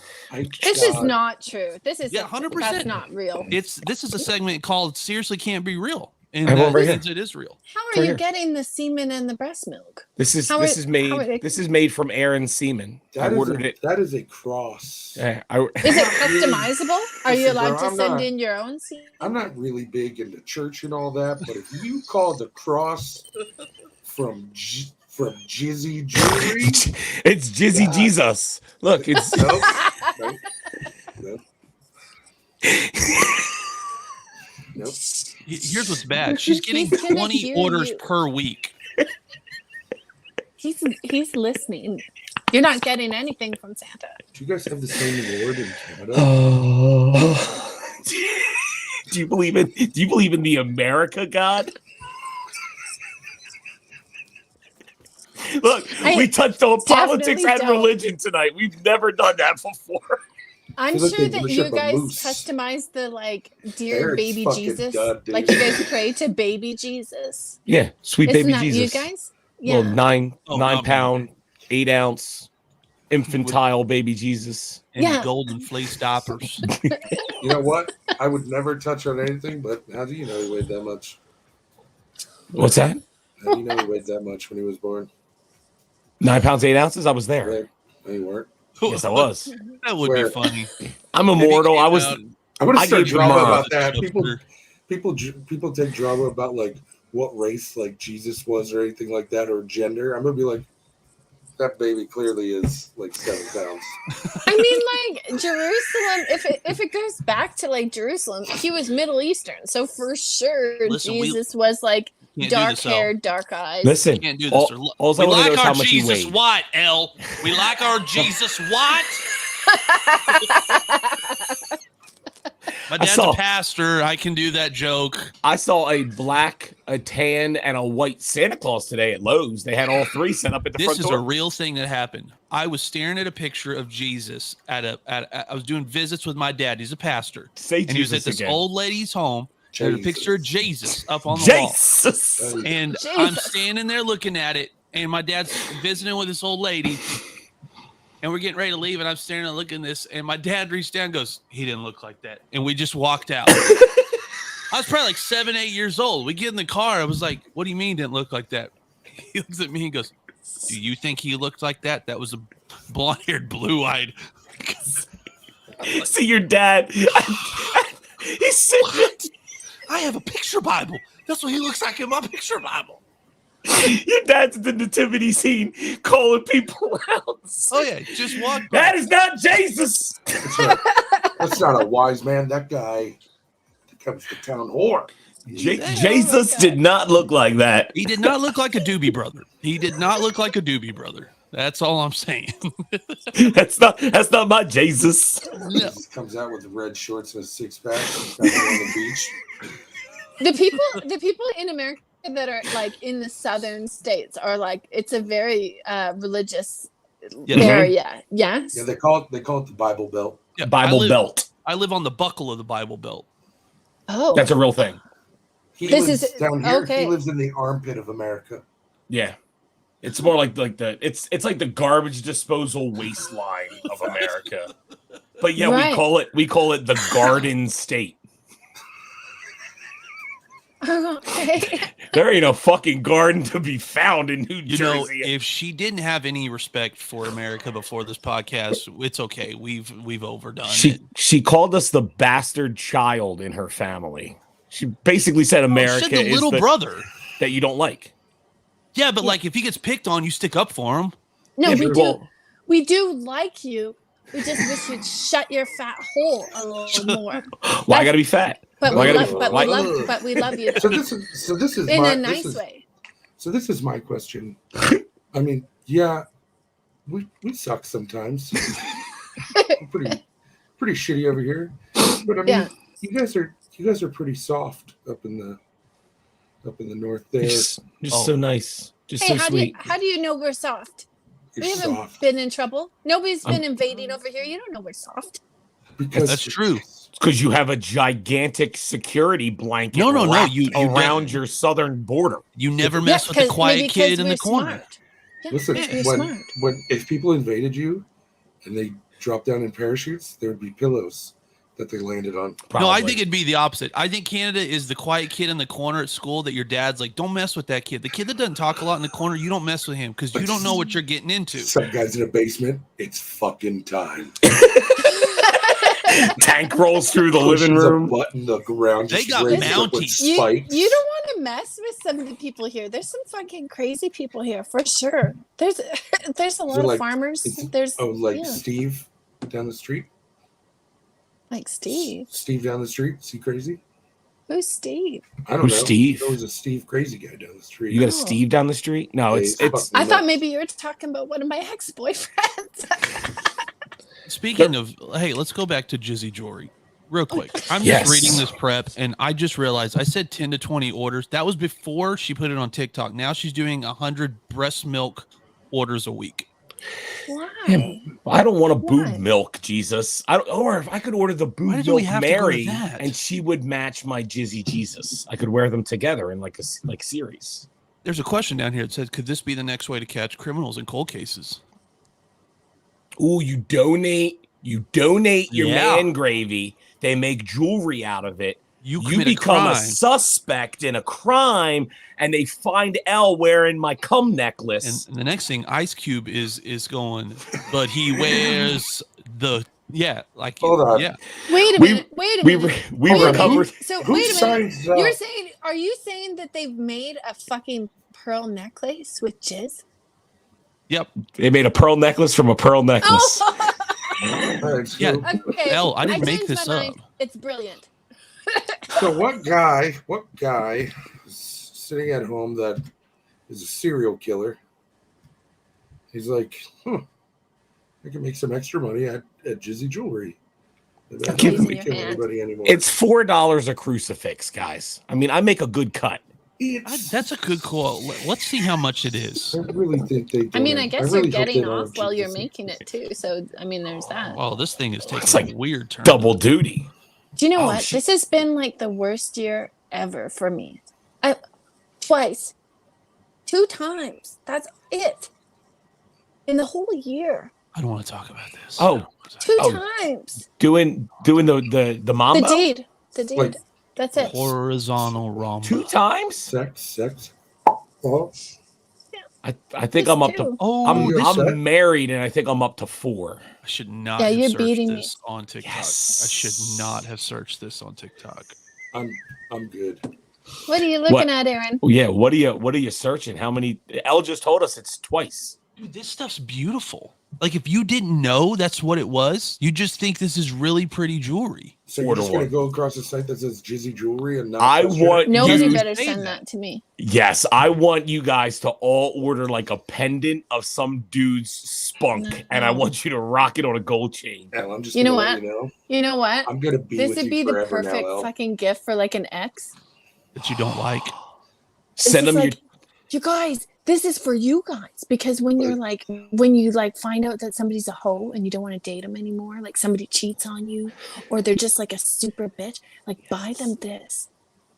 [SPEAKER 4] This is not true. This is
[SPEAKER 1] 100%.
[SPEAKER 4] That's not real.
[SPEAKER 1] This is a segment called "Seriously Can't Be Real." And it is real.
[SPEAKER 4] How are you getting the semen and the breast milk?
[SPEAKER 3] This is made from Aaron's semen. I ordered it.
[SPEAKER 2] That is a cross.
[SPEAKER 3] Yeah,
[SPEAKER 4] is it customizable? Are you allowed to send in your own semen?
[SPEAKER 2] I'm not really big into church and all that, but if you call the cross from Jizzy Jewelry,
[SPEAKER 3] it's Jizzy Jesus. Look, it's
[SPEAKER 2] Nope.
[SPEAKER 1] Here's what's bad. She's getting 20 orders per week.
[SPEAKER 4] He's listening. You're not getting anything from Santa.
[SPEAKER 2] Do you guys have the same award in Canada?
[SPEAKER 3] Do you believe in the America God? Look, we touched on politics and religion tonight. We've never done that before.
[SPEAKER 4] I'm sure that you guys customize the dear baby Jesus. Like you guys pray to baby Jesus.
[SPEAKER 3] Yeah, sweet
[SPEAKER 4] Isn't
[SPEAKER 3] baby
[SPEAKER 4] that
[SPEAKER 3] Jesus.
[SPEAKER 4] You guys? Yeah.
[SPEAKER 3] Well, 9 pound, 8 ounce infantile baby Jesus.
[SPEAKER 1] And golden flea stoppers.
[SPEAKER 2] You know what? I would never touch on anything, but how do you know he weighed that much?
[SPEAKER 3] What's that?
[SPEAKER 2] How do you know he weighed that much when he was born?
[SPEAKER 3] 9 pounds, 8 ounces? I was there.
[SPEAKER 2] No, you weren't.
[SPEAKER 3] Yes, I was.
[SPEAKER 1] That would be funny.
[SPEAKER 3] I'm immortal. I was
[SPEAKER 2] I'm gonna
[SPEAKER 3] I
[SPEAKER 2] start
[SPEAKER 3] gave the
[SPEAKER 2] drama
[SPEAKER 3] mom.
[SPEAKER 2] about that. People take drama about like what race like Jesus was or anything like that or gender. I'm gonna be like, that baby clearly is like 7 pounds.
[SPEAKER 4] I mean, like Jerusalem. If it goes back to like Jerusalem, he was Middle Eastern, so for sure
[SPEAKER 1] Listen,
[SPEAKER 4] Jesus was like
[SPEAKER 1] Can't do
[SPEAKER 4] dark
[SPEAKER 1] this, Elle.
[SPEAKER 4] hair, dark eyes.
[SPEAKER 3] Listen,
[SPEAKER 1] Can't do this.
[SPEAKER 3] all
[SPEAKER 1] We
[SPEAKER 3] I want to know
[SPEAKER 1] like
[SPEAKER 3] is how
[SPEAKER 1] our
[SPEAKER 3] much he
[SPEAKER 1] Jesus
[SPEAKER 3] weighed.
[SPEAKER 1] what, Elle? We like our Jesus what? My dad's a pastor. I can do that joke.
[SPEAKER 3] I saw a black, a tan, and a white Santa Claus today at Lowe's. They had all three set up at the front door.
[SPEAKER 1] This is a real thing that happened. I was staring at a picture of Jesus I was doing visits with my dad. He's a pastor.
[SPEAKER 3] Say
[SPEAKER 1] and he was at
[SPEAKER 3] Jesus
[SPEAKER 1] this
[SPEAKER 3] again.
[SPEAKER 1] old lady's home. There's a picture of Jesus up on the
[SPEAKER 3] Jesus.
[SPEAKER 1] wall. And
[SPEAKER 4] Jesus.
[SPEAKER 1] I'm standing there looking at it, and my dad's visiting with this old lady. And we're getting ready to leave, and I'm staring and looking at this, and my dad reached down and goes, he didn't look like that. And we just walked out. I was probably like 7, 8 years old. We get in the car. I was like, what do you mean didn't look like that? He looks at me and goes, do you think he looked like that? That was a blonde-haired, blue-eyed.
[SPEAKER 3] See your dad. He said,
[SPEAKER 1] I have a picture Bible. That's what he looks like in my picture Bible.
[SPEAKER 3] your dad's at the nativity scene calling people out.
[SPEAKER 1] Oh, yeah. Just walk by.
[SPEAKER 3] That is not Jesus.
[SPEAKER 2] That's not a wise man. That guy becomes the town whore.
[SPEAKER 3] Jesus did not look like that.
[SPEAKER 1] He did not look like a Doobie Brother. He did not look like a Doobie Brother. That's all I'm saying.
[SPEAKER 3] That's not my Jesus.
[SPEAKER 1] No.
[SPEAKER 2] Jesus comes out with red shorts and a 6-pack on the beach.
[SPEAKER 4] The people in America that are like in the southern states are like, it's a very religious area. Yes.
[SPEAKER 2] Yeah, they call it the Bible Belt.
[SPEAKER 1] Yeah,
[SPEAKER 3] Bible Belt.
[SPEAKER 1] I live on the buckle of the Bible Belt.
[SPEAKER 4] Oh,
[SPEAKER 3] That's a real thing.
[SPEAKER 2] He
[SPEAKER 4] This
[SPEAKER 2] lives
[SPEAKER 4] is-
[SPEAKER 2] down here.
[SPEAKER 4] okay.
[SPEAKER 2] He lives in the armpit of America.
[SPEAKER 3] Yeah. It's more like it's like the garbage disposal waistline of America. But yeah,
[SPEAKER 4] Right.
[SPEAKER 3] we call it the Garden State.
[SPEAKER 4] okay.
[SPEAKER 3] There ain't a fucking garden to be found in New
[SPEAKER 1] You know,
[SPEAKER 3] Jersey.
[SPEAKER 1] if she didn't have any respect for America before this podcast, it's okay. We've overdone it.
[SPEAKER 3] She called us the bastard child in her family. She basically said America
[SPEAKER 1] Said the
[SPEAKER 3] is
[SPEAKER 1] little brother.
[SPEAKER 3] that you don't like.
[SPEAKER 1] Yeah, but like if he gets picked on, you stick up for him.
[SPEAKER 4] No,
[SPEAKER 3] Yeah,
[SPEAKER 4] we do like you. We just wish you'd shut your fat hole a little more.
[SPEAKER 3] Why I gotta be fat?
[SPEAKER 4] But
[SPEAKER 3] Why
[SPEAKER 4] we,
[SPEAKER 3] gotta- why-
[SPEAKER 4] we love you
[SPEAKER 2] So this is
[SPEAKER 4] in
[SPEAKER 2] my,
[SPEAKER 4] a nice way.
[SPEAKER 2] So this is my question. I mean, yeah, we suck sometimes. We're pretty shitty over here. But I mean,
[SPEAKER 4] Yeah.
[SPEAKER 2] you guys are pretty soft up in the north there.
[SPEAKER 3] Just so nice. Just
[SPEAKER 4] Hey,
[SPEAKER 3] so sweet.
[SPEAKER 4] how do you know we're soft?
[SPEAKER 2] You're
[SPEAKER 4] We haven't
[SPEAKER 2] soft.
[SPEAKER 4] been in trouble. Nobody's been invading over here. You don't know we're soft.
[SPEAKER 2] Because
[SPEAKER 1] That's true.
[SPEAKER 3] Because you have a gigantic security blanket
[SPEAKER 1] No,
[SPEAKER 3] wrapped
[SPEAKER 1] you
[SPEAKER 3] around your southern border.
[SPEAKER 1] You never mess with the quiet kid in the corner.
[SPEAKER 4] Yeah,
[SPEAKER 2] Listen,
[SPEAKER 4] we're smart.
[SPEAKER 2] if people invaded you and they dropped down in parachutes, there would be pillows that they landed on.
[SPEAKER 1] No, I think it'd be the opposite. I think Canada is the quiet kid in the corner at school that your dad's like, don't mess with that kid. The kid that doesn't talk a lot in the corner, you don't mess with him because you don't know what you're getting into.
[SPEAKER 2] Some guys in a basement, it's fucking time.
[SPEAKER 3] Tank rolls through the
[SPEAKER 2] Pushes
[SPEAKER 3] living
[SPEAKER 2] a
[SPEAKER 3] room.
[SPEAKER 2] button, the ground
[SPEAKER 1] They
[SPEAKER 2] just
[SPEAKER 1] got
[SPEAKER 2] raises up with
[SPEAKER 1] Mounties.
[SPEAKER 4] You
[SPEAKER 2] spikes.
[SPEAKER 4] don't want to mess with some of the people here. There's some fucking crazy people here for sure. There's a lot of
[SPEAKER 2] like-
[SPEAKER 4] farmers.
[SPEAKER 2] it's-
[SPEAKER 4] There's
[SPEAKER 2] like
[SPEAKER 4] yeah,
[SPEAKER 2] Steve down the street.
[SPEAKER 4] like Steve.
[SPEAKER 2] Steve down the street. Is he crazy?
[SPEAKER 4] Who's Steve?
[SPEAKER 2] I don't
[SPEAKER 3] Who's
[SPEAKER 2] know.
[SPEAKER 3] Steve?
[SPEAKER 2] There was a Steve crazy guy down the street.
[SPEAKER 3] You got a
[SPEAKER 4] Oh.
[SPEAKER 3] Steve down the street? No,
[SPEAKER 2] Yeah,
[SPEAKER 3] it's
[SPEAKER 2] he's
[SPEAKER 3] it's
[SPEAKER 2] fucking
[SPEAKER 4] I thought
[SPEAKER 2] nuts.
[SPEAKER 4] maybe you were talking about one of my ex-boyfriends.
[SPEAKER 1] Speaking of, hey, let's go back to Jizzy Jory real quick. I'm
[SPEAKER 3] Yes.
[SPEAKER 1] just reading this prep, and I just realized I said 10 to 20 orders. That was before she put it on TikTok. Now she's doing 100 breast milk orders a week.
[SPEAKER 4] Why?
[SPEAKER 3] I don't want a
[SPEAKER 4] Why?
[SPEAKER 3] boob milk, Jesus. Or if I could order the
[SPEAKER 1] Why
[SPEAKER 3] boob
[SPEAKER 1] do we
[SPEAKER 3] milk
[SPEAKER 1] have to go to
[SPEAKER 3] Mary
[SPEAKER 1] that?
[SPEAKER 3] and she would match my Jizzy Jesus. I could wear them together in like a series.
[SPEAKER 1] There's a question down here that says, could this be the next way to catch criminals in cold cases?
[SPEAKER 3] Ooh, you donate your
[SPEAKER 1] Yeah.
[SPEAKER 3] man gravy. They make jewelry out of it.
[SPEAKER 1] You
[SPEAKER 3] You
[SPEAKER 1] commit
[SPEAKER 3] become
[SPEAKER 1] a
[SPEAKER 3] a
[SPEAKER 1] crime.
[SPEAKER 3] suspect in a crime, and they find Elle wearing my cum necklace.
[SPEAKER 1] And the next thing, Ice Cube is going, but he wears the Yeah, like
[SPEAKER 2] Hold on.
[SPEAKER 1] yeah.
[SPEAKER 4] Wait a minute. Wait a minute.
[SPEAKER 3] We
[SPEAKER 2] Hold on,
[SPEAKER 3] recovered.
[SPEAKER 4] So
[SPEAKER 2] Who
[SPEAKER 4] wait a minute.
[SPEAKER 2] signs
[SPEAKER 4] You're
[SPEAKER 2] up?
[SPEAKER 4] saying? Are you saying that they've made a fucking pearl necklace with jizz?
[SPEAKER 1] Yep.
[SPEAKER 3] They made a pearl necklace from a pearl necklace.
[SPEAKER 4] Oh,
[SPEAKER 2] All right, so,
[SPEAKER 1] Yeah.
[SPEAKER 4] okay.
[SPEAKER 1] Elle, I didn't make
[SPEAKER 4] changed
[SPEAKER 1] this
[SPEAKER 4] my
[SPEAKER 1] up.
[SPEAKER 4] mind. It's brilliant.
[SPEAKER 2] so what guy is sitting at home that is a serial killer? He's like, I can make some extra money at Jizzy Jewelry. I don't
[SPEAKER 3] Give
[SPEAKER 2] have
[SPEAKER 4] me
[SPEAKER 2] to kill
[SPEAKER 4] your hand.
[SPEAKER 2] anybody anymore.
[SPEAKER 3] It's $4 a crucifix, guys. I mean, I make a good cut.
[SPEAKER 1] That's a good call. Let's see how much it is.
[SPEAKER 2] I really think they.
[SPEAKER 4] I mean, I guess you're
[SPEAKER 2] really hope
[SPEAKER 4] getting
[SPEAKER 2] they don't
[SPEAKER 4] off
[SPEAKER 2] have
[SPEAKER 4] while you're
[SPEAKER 2] Jesus.
[SPEAKER 4] making it too. So I mean, there's that.
[SPEAKER 1] Well, this thing is taking
[SPEAKER 3] It's like
[SPEAKER 1] a weird turn.
[SPEAKER 3] Double duty.
[SPEAKER 4] Do you know
[SPEAKER 3] Oh,
[SPEAKER 4] what?
[SPEAKER 3] shit.
[SPEAKER 4] This has been like the worst year ever for me. Twice, 2 times. That's it. In the whole year,
[SPEAKER 1] I don't want to talk about this.
[SPEAKER 3] Oh.
[SPEAKER 4] 2
[SPEAKER 3] Oh.
[SPEAKER 4] times.
[SPEAKER 3] Doing the mambo?
[SPEAKER 4] The deed.
[SPEAKER 2] Like-
[SPEAKER 4] That's it.
[SPEAKER 1] Horizontal rombo.
[SPEAKER 3] 2 times?
[SPEAKER 2] Sex. Oh,
[SPEAKER 3] I think
[SPEAKER 4] This
[SPEAKER 3] I'm up to
[SPEAKER 4] too.
[SPEAKER 1] Oh,
[SPEAKER 2] You're set?
[SPEAKER 3] I'm married and I think I'm up to 4.
[SPEAKER 1] I should not
[SPEAKER 4] Yeah,
[SPEAKER 1] have
[SPEAKER 4] you're
[SPEAKER 1] searched
[SPEAKER 4] beating me.
[SPEAKER 1] this on TikTok.
[SPEAKER 3] Yes.
[SPEAKER 1] I should not have searched this on TikTok.
[SPEAKER 2] I'm good.
[SPEAKER 4] What are you looking
[SPEAKER 3] What?
[SPEAKER 4] at, Aaron?
[SPEAKER 3] Oh, yeah, what are you searching? How many? Elle just told us it's twice.
[SPEAKER 1] Dude, this stuff's beautiful. Like if you didn't know that's what it was, you just think this is really pretty jewelry.
[SPEAKER 2] So you're
[SPEAKER 3] Order
[SPEAKER 2] just gonna
[SPEAKER 3] one.
[SPEAKER 2] go across the site that says Jizzy Jewelry and not?
[SPEAKER 3] I
[SPEAKER 2] just your-
[SPEAKER 3] want
[SPEAKER 4] Nobody
[SPEAKER 3] you,
[SPEAKER 4] better
[SPEAKER 1] say
[SPEAKER 4] send
[SPEAKER 1] that.
[SPEAKER 4] that to me.
[SPEAKER 3] yes, I want you guys to all order like a pendant of some dude's spunk, and I
[SPEAKER 4] No.
[SPEAKER 3] want you to rock it on a gold chain.
[SPEAKER 2] Elle, I'm just
[SPEAKER 4] You
[SPEAKER 2] gonna
[SPEAKER 4] know
[SPEAKER 2] let
[SPEAKER 4] what?
[SPEAKER 2] you know.
[SPEAKER 4] You know what?
[SPEAKER 2] I'm gonna be
[SPEAKER 4] This
[SPEAKER 2] with
[SPEAKER 4] would
[SPEAKER 2] you
[SPEAKER 4] be the
[SPEAKER 2] forever now,
[SPEAKER 4] perfect
[SPEAKER 2] Elle.
[SPEAKER 4] fucking gift for like an ex.
[SPEAKER 1] That you don't like.
[SPEAKER 3] Send
[SPEAKER 4] This
[SPEAKER 3] them
[SPEAKER 4] is like, you guys, this is for you guys because when you find out that somebody's a hoe and you don't want to date them anymore, like somebody cheats on you or they're just like a super bitch, like buy them this,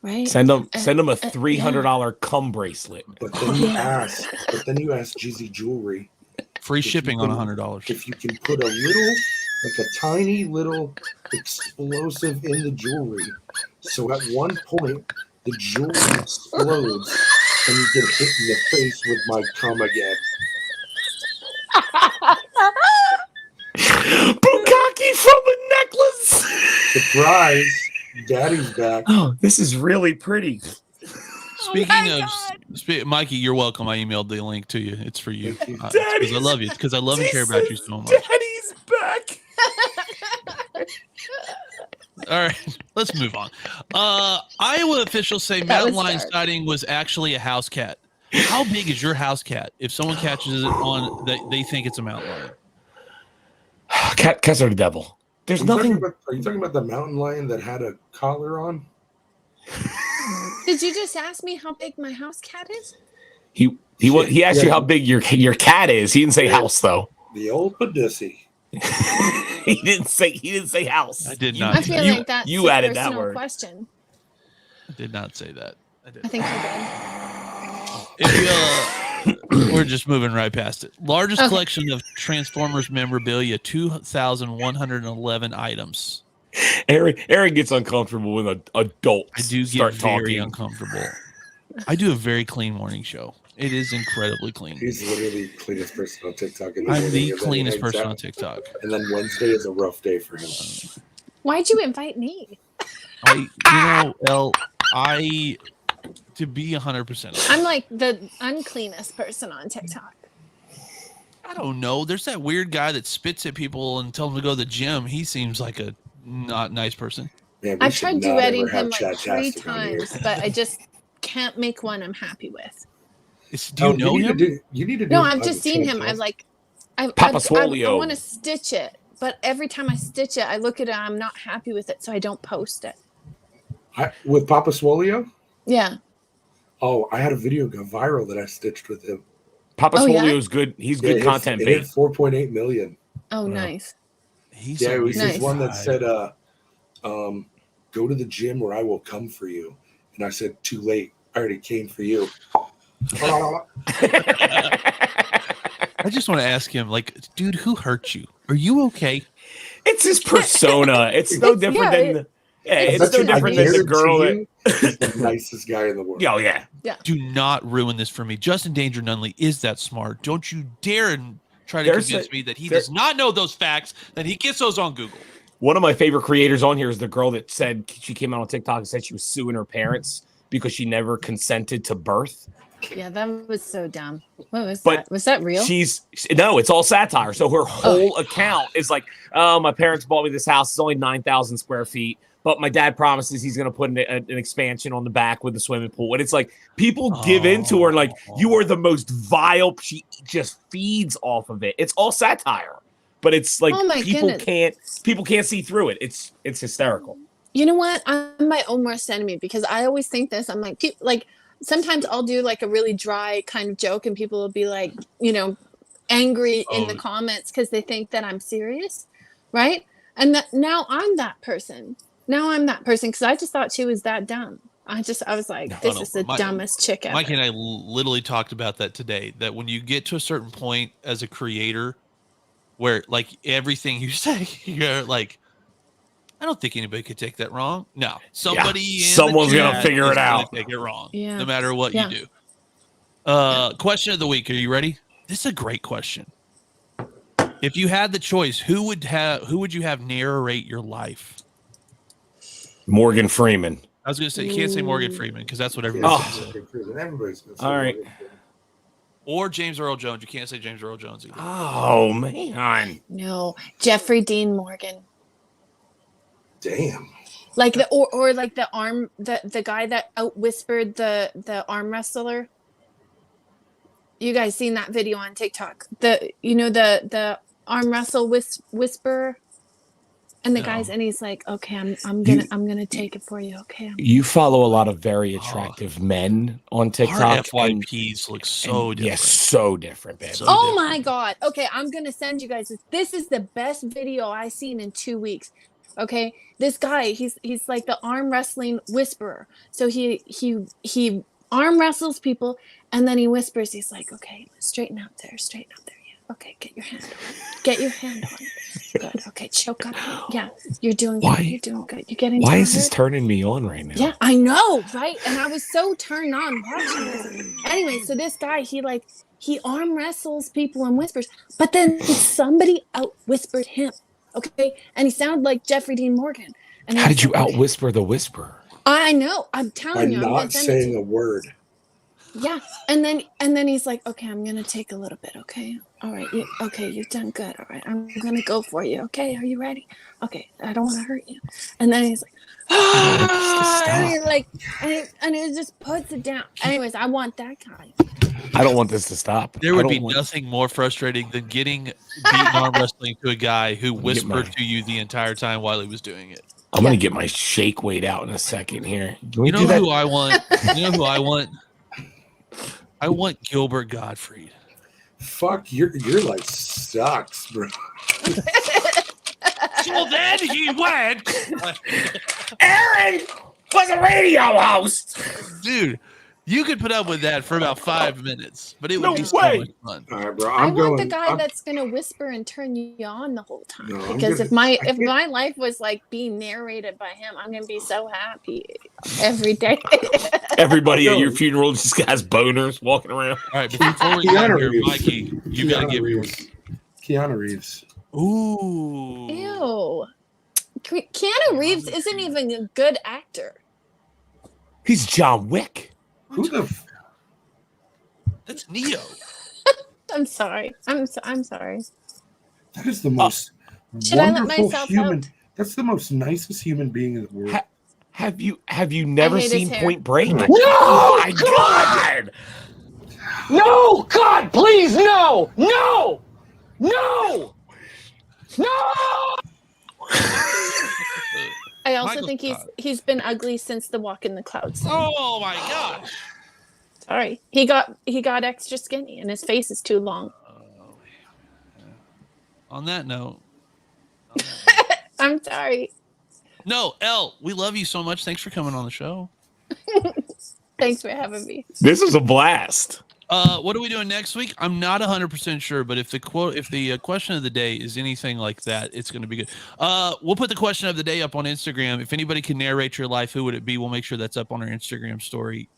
[SPEAKER 4] right?
[SPEAKER 3] send them a
[SPEAKER 4] yeah.
[SPEAKER 3] $300 cum bracelet.
[SPEAKER 2] But then you
[SPEAKER 4] Yeah.
[SPEAKER 2] ask. But then you ask Jizzy Jewelry
[SPEAKER 1] Free
[SPEAKER 2] If you
[SPEAKER 1] shipping on
[SPEAKER 2] can-
[SPEAKER 1] $100.
[SPEAKER 2] if you can put a little, like a tiny little explosive in the jewelry. So at one point the jewelry explodes and you get hit in the face with my cum again.
[SPEAKER 3] Bukkake from a necklace.
[SPEAKER 2] Surprise! Daddy's back.
[SPEAKER 3] Oh, this is really pretty.
[SPEAKER 1] Speaking of Mikey, you're welcome. I emailed the link to you. It's for you.
[SPEAKER 2] Thank you.
[SPEAKER 1] Because I love you. Because I love and care about you so much.
[SPEAKER 3] Daddy's back.
[SPEAKER 1] All right, let's move on. Iowa officials say
[SPEAKER 4] That
[SPEAKER 1] mountain
[SPEAKER 4] was
[SPEAKER 1] lion
[SPEAKER 4] dark.
[SPEAKER 1] sighting was actually a house cat. How big is your house cat? If someone catches it on, they think it's a mountain lion.
[SPEAKER 3] Cats are the devil. There's nothing.
[SPEAKER 2] Are you talking about the mountain lion that had a collar on?
[SPEAKER 4] Did you just ask me how big my house cat is?
[SPEAKER 3] He asked you how big your cat is. He didn't say house though.
[SPEAKER 2] The old Padussy.
[SPEAKER 3] he didn't say house.
[SPEAKER 1] I did
[SPEAKER 3] You-
[SPEAKER 1] not.
[SPEAKER 4] I feel
[SPEAKER 3] you-
[SPEAKER 4] like that's
[SPEAKER 3] you
[SPEAKER 4] a
[SPEAKER 3] added that
[SPEAKER 4] personal
[SPEAKER 3] word.
[SPEAKER 4] question.
[SPEAKER 1] I did not say that. I did.
[SPEAKER 4] I think you did.
[SPEAKER 1] If, we're just moving right past it. Largest
[SPEAKER 4] Okay.
[SPEAKER 1] collection of Transformers memorabilia, 2,111 items.
[SPEAKER 3] Aaron gets uncomfortable when adults
[SPEAKER 1] I do get
[SPEAKER 3] start
[SPEAKER 1] very
[SPEAKER 3] talking.
[SPEAKER 1] uncomfortable. I do a very clean morning show. It is incredibly clean.
[SPEAKER 2] He's literally the cleanest person on TikTok. In the
[SPEAKER 1] I'm
[SPEAKER 2] morning,
[SPEAKER 1] the
[SPEAKER 2] and then he
[SPEAKER 1] cleanest
[SPEAKER 2] hangs
[SPEAKER 1] person
[SPEAKER 2] out.
[SPEAKER 1] on TikTok.
[SPEAKER 2] And then Wednesday is a rough day for him.
[SPEAKER 4] Why'd you invite me?
[SPEAKER 1] Elle, to be 100%.
[SPEAKER 4] I'm like the uncleanest person on TikTok.
[SPEAKER 1] I don't know. There's that weird guy that spits at people and tells them to go to the gym. He seems like a not nice person.
[SPEAKER 2] Man, we
[SPEAKER 4] I've
[SPEAKER 2] should
[SPEAKER 4] tried
[SPEAKER 2] not ever
[SPEAKER 4] duetting
[SPEAKER 2] have
[SPEAKER 4] him like
[SPEAKER 2] chat
[SPEAKER 4] 3
[SPEAKER 2] casting on here.
[SPEAKER 4] times, but I just can't make one I'm happy with.
[SPEAKER 1] Do you know
[SPEAKER 2] need
[SPEAKER 1] him?
[SPEAKER 2] To do, you need to do
[SPEAKER 4] No,
[SPEAKER 2] a
[SPEAKER 4] I've just
[SPEAKER 2] chat
[SPEAKER 4] seen him.
[SPEAKER 2] cast.
[SPEAKER 4] I've like, I
[SPEAKER 3] Swolio.
[SPEAKER 4] want to stitch it, but every time I stitch it, I look at it, I'm not happy with it, so I don't post it.
[SPEAKER 2] With Papa Swolio?
[SPEAKER 4] Yeah.
[SPEAKER 2] Oh, I had a video go viral that I stitched with him.
[SPEAKER 3] Papa
[SPEAKER 4] Oh, yeah?
[SPEAKER 3] Swolio's good. He's
[SPEAKER 2] Yeah,
[SPEAKER 3] good content
[SPEAKER 2] It hit
[SPEAKER 3] bait.
[SPEAKER 2] 4.8 million.
[SPEAKER 4] Oh, nice.
[SPEAKER 1] He's
[SPEAKER 2] Yeah,
[SPEAKER 1] a
[SPEAKER 2] it was
[SPEAKER 1] weird
[SPEAKER 2] this one that
[SPEAKER 1] guy.
[SPEAKER 2] said, go to the gym or I will come for you. And I said, too late. I already came for you.
[SPEAKER 1] I just want to ask him, like, dude, who hurt you? Are you okay?
[SPEAKER 3] It's his persona. It's no different than. It's no different than the girl that.
[SPEAKER 2] He's the nicest guy in the world.
[SPEAKER 3] Oh yeah.
[SPEAKER 1] Do not ruin this for me. Justin Danger Nunley is that smart. Don't you dare try to convince me that he does not know those facts, then he gets those on Google.
[SPEAKER 3] One of my favorite creators on here is the girl that said she came out on TikTok and said she was suing her parents because she never consented to birth.
[SPEAKER 4] Yeah, that was so dumb. What was that? Was that real?
[SPEAKER 3] No, it's all satire. So her whole account is like, oh, my parents bought me this house. It's only 9,000 square feet. But my dad promises he's going to put an expansion on the back with the swimming pool. And it's like people give into her like, you are the most vile. She just feeds off of it. It's all satire. But it's like people can't see through it. It's hysterical.
[SPEAKER 4] You know what? I'm my own worst enemy because I always think this. I'm like sometimes I'll do like a really dry kind of joke and people will be like, angry in the comments because they think that I'm serious, right? And now I'm that person. Because I just thought she was that dumb. I was like, this is the dumbest chick ever.
[SPEAKER 1] Mikey and I literally talked about that today, that when you get to a certain point as a creator where like everything you say, you're like, I don't think anybody could take that wrong. No, someone's
[SPEAKER 3] gonna figure it out.
[SPEAKER 1] Take it wrong, no matter what you do. Question of the week. Are you ready? This is a great question. If you had the choice, who would you have narrate your life?
[SPEAKER 3] Morgan Freeman.
[SPEAKER 1] I was gonna say you can't say Morgan Freeman because that's what everybody's gonna say.
[SPEAKER 2] Everybody's gonna say
[SPEAKER 3] all right.
[SPEAKER 1] Or James Earl Jones. You can't say James Earl Jones either.
[SPEAKER 3] Oh man.
[SPEAKER 4] No, Jeffrey Dean Morgan.
[SPEAKER 2] Damn.
[SPEAKER 4] Like the like the guy that out whispered the arm wrestler. You guys seen that video on TikTok? The arm wrestle whisperer, and the guy's and he's like, okay, I'm gonna take it for you. Okay.
[SPEAKER 3] You follow a lot of very attractive men on TikTok.
[SPEAKER 1] Our FYPs look so different.
[SPEAKER 3] Yes, so different, baby.
[SPEAKER 4] My God. Okay, I'm gonna send you guys this is the best video I've seen in 2 weeks. Okay, this guy, he's like the arm wrestling whisperer. So he arm wrestles people, and then he whispers. He's like, "Okay, straighten out there. Yeah. Okay, get your hand on it. Good. Okay, choke up. Yeah, you're doing good. You're doing good. You're getting.
[SPEAKER 3] Why is this turning me on right now?
[SPEAKER 4] Yeah, I know, right? And I was so turned on watching this. Anyway, so this guy, he arm wrestles people and whispers, but then somebody out whispered him. Okay, and he sounded like Jeffrey Dean Morgan. And
[SPEAKER 3] how did you out whisper the whisperer?
[SPEAKER 4] I know. I'm telling you.
[SPEAKER 2] By not saying a word.
[SPEAKER 4] Yeah, and then he's like, okay, I'm gonna take a little bit. Okay, all right. You've done good. All right, I'm gonna go for you. Okay, are you ready? Okay, I don't want to hurt you. And then he's like, and he's like, and he just puts it down. Anyways, I want that guy.
[SPEAKER 3] I don't want this to stop.
[SPEAKER 1] There would be nothing more frustrating than getting beaten arm wrestling to a guy who whispered to you the entire time while he was doing it.
[SPEAKER 3] I'm going to get my shake weight out in a second here.
[SPEAKER 1] You know who I want? I want Gilbert Gottfried.
[SPEAKER 2] Fuck, your life sucks, bro.
[SPEAKER 1] So then he went.
[SPEAKER 3] Aaron was a radio host.
[SPEAKER 1] Dude, you could put up with that for about 5 minutes, but it would be so much fun.
[SPEAKER 2] All right, bro.
[SPEAKER 4] I want the guy that's gonna whisper and turn you on the whole time. Because if my life was like being narrated by him, I'm gonna be so happy every day.
[SPEAKER 3] Everybody at your funeral just has boners walking around.
[SPEAKER 1] All right, before we get here, Mikey, you gotta give yours.
[SPEAKER 2] Keanu Reeves.
[SPEAKER 1] Ooh.
[SPEAKER 4] Ew. Keanu Reeves isn't even a good actor.
[SPEAKER 3] He's John Wick.
[SPEAKER 2] Who the?
[SPEAKER 1] That's Neo.
[SPEAKER 4] I'm sorry. I'm sorry.
[SPEAKER 2] That is the most
[SPEAKER 4] Should I let
[SPEAKER 2] wonderful
[SPEAKER 4] myself
[SPEAKER 2] human.
[SPEAKER 4] out?
[SPEAKER 2] That's the most nicest human being in the world.
[SPEAKER 3] Have you never seen Point Break?
[SPEAKER 2] No!
[SPEAKER 3] Oh my God!
[SPEAKER 5] No, God, please, no, no, no, no.
[SPEAKER 4] I also think he's been ugly since The Walk in the Clouds.
[SPEAKER 1] Oh my gosh!
[SPEAKER 4] Sorry, he got extra skinny and his face is too long.
[SPEAKER 1] On that note,
[SPEAKER 4] I'm sorry.
[SPEAKER 1] No, Elle, we love you so much. Thanks for coming on the show.
[SPEAKER 4] Thanks for having me.
[SPEAKER 3] This was a blast.
[SPEAKER 1] What are we doing next week? I'm not 100% sure, but if the question of the day is anything like that, it's going to be good. We'll put the question of the day up on Instagram. If anybody can narrate your life, who would it be? We'll make sure that's up on our Instagram story.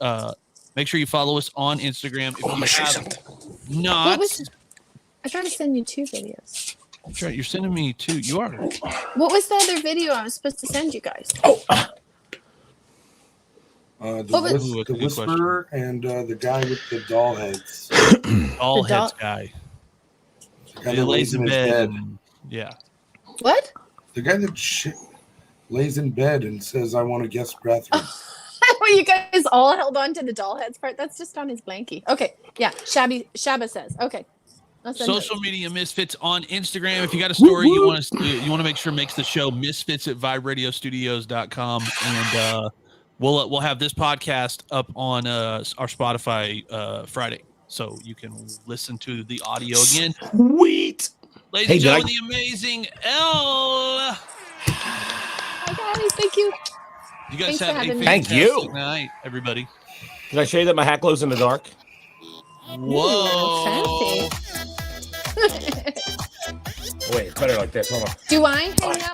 [SPEAKER 1] Make sure you follow us on Instagram. If you have not,
[SPEAKER 4] I tried to send you 2 videos.
[SPEAKER 1] That's right. You're sending me 2. You are.
[SPEAKER 4] What was the other video I was supposed to send you guys?
[SPEAKER 2] The Whisperer and the guy with the doll heads.
[SPEAKER 1] Doll heads guy.
[SPEAKER 2] The guy
[SPEAKER 1] He
[SPEAKER 2] that
[SPEAKER 1] lays in
[SPEAKER 2] his
[SPEAKER 1] bed. Yeah.
[SPEAKER 4] What?
[SPEAKER 2] The guy that lays in bed and says, "I want a guest bathroom."
[SPEAKER 4] Well, you guys all held on to the doll heads part. That's just on his blankie. Okay. Yeah. Shabba says. Okay.
[SPEAKER 1] Social media misfits on Instagram. If you got a story you want to make sure makes the show, misfits@viberadiostudios.com, and we'll have this podcast up on our Spotify Friday, so you can listen to the audio again.
[SPEAKER 3] Sweet.
[SPEAKER 1] Ladies and gentlemen, the amazing Elle.
[SPEAKER 4] Hi guys, thank you.
[SPEAKER 1] You guys
[SPEAKER 4] Thanks
[SPEAKER 1] have a
[SPEAKER 3] fantastic
[SPEAKER 1] night, everybody.
[SPEAKER 3] Did I show you that my hat glows in the dark?
[SPEAKER 1] Whoa.
[SPEAKER 4] Fancy.
[SPEAKER 3] Wait, it's better like this. Hold on.
[SPEAKER 4] Do I hang up?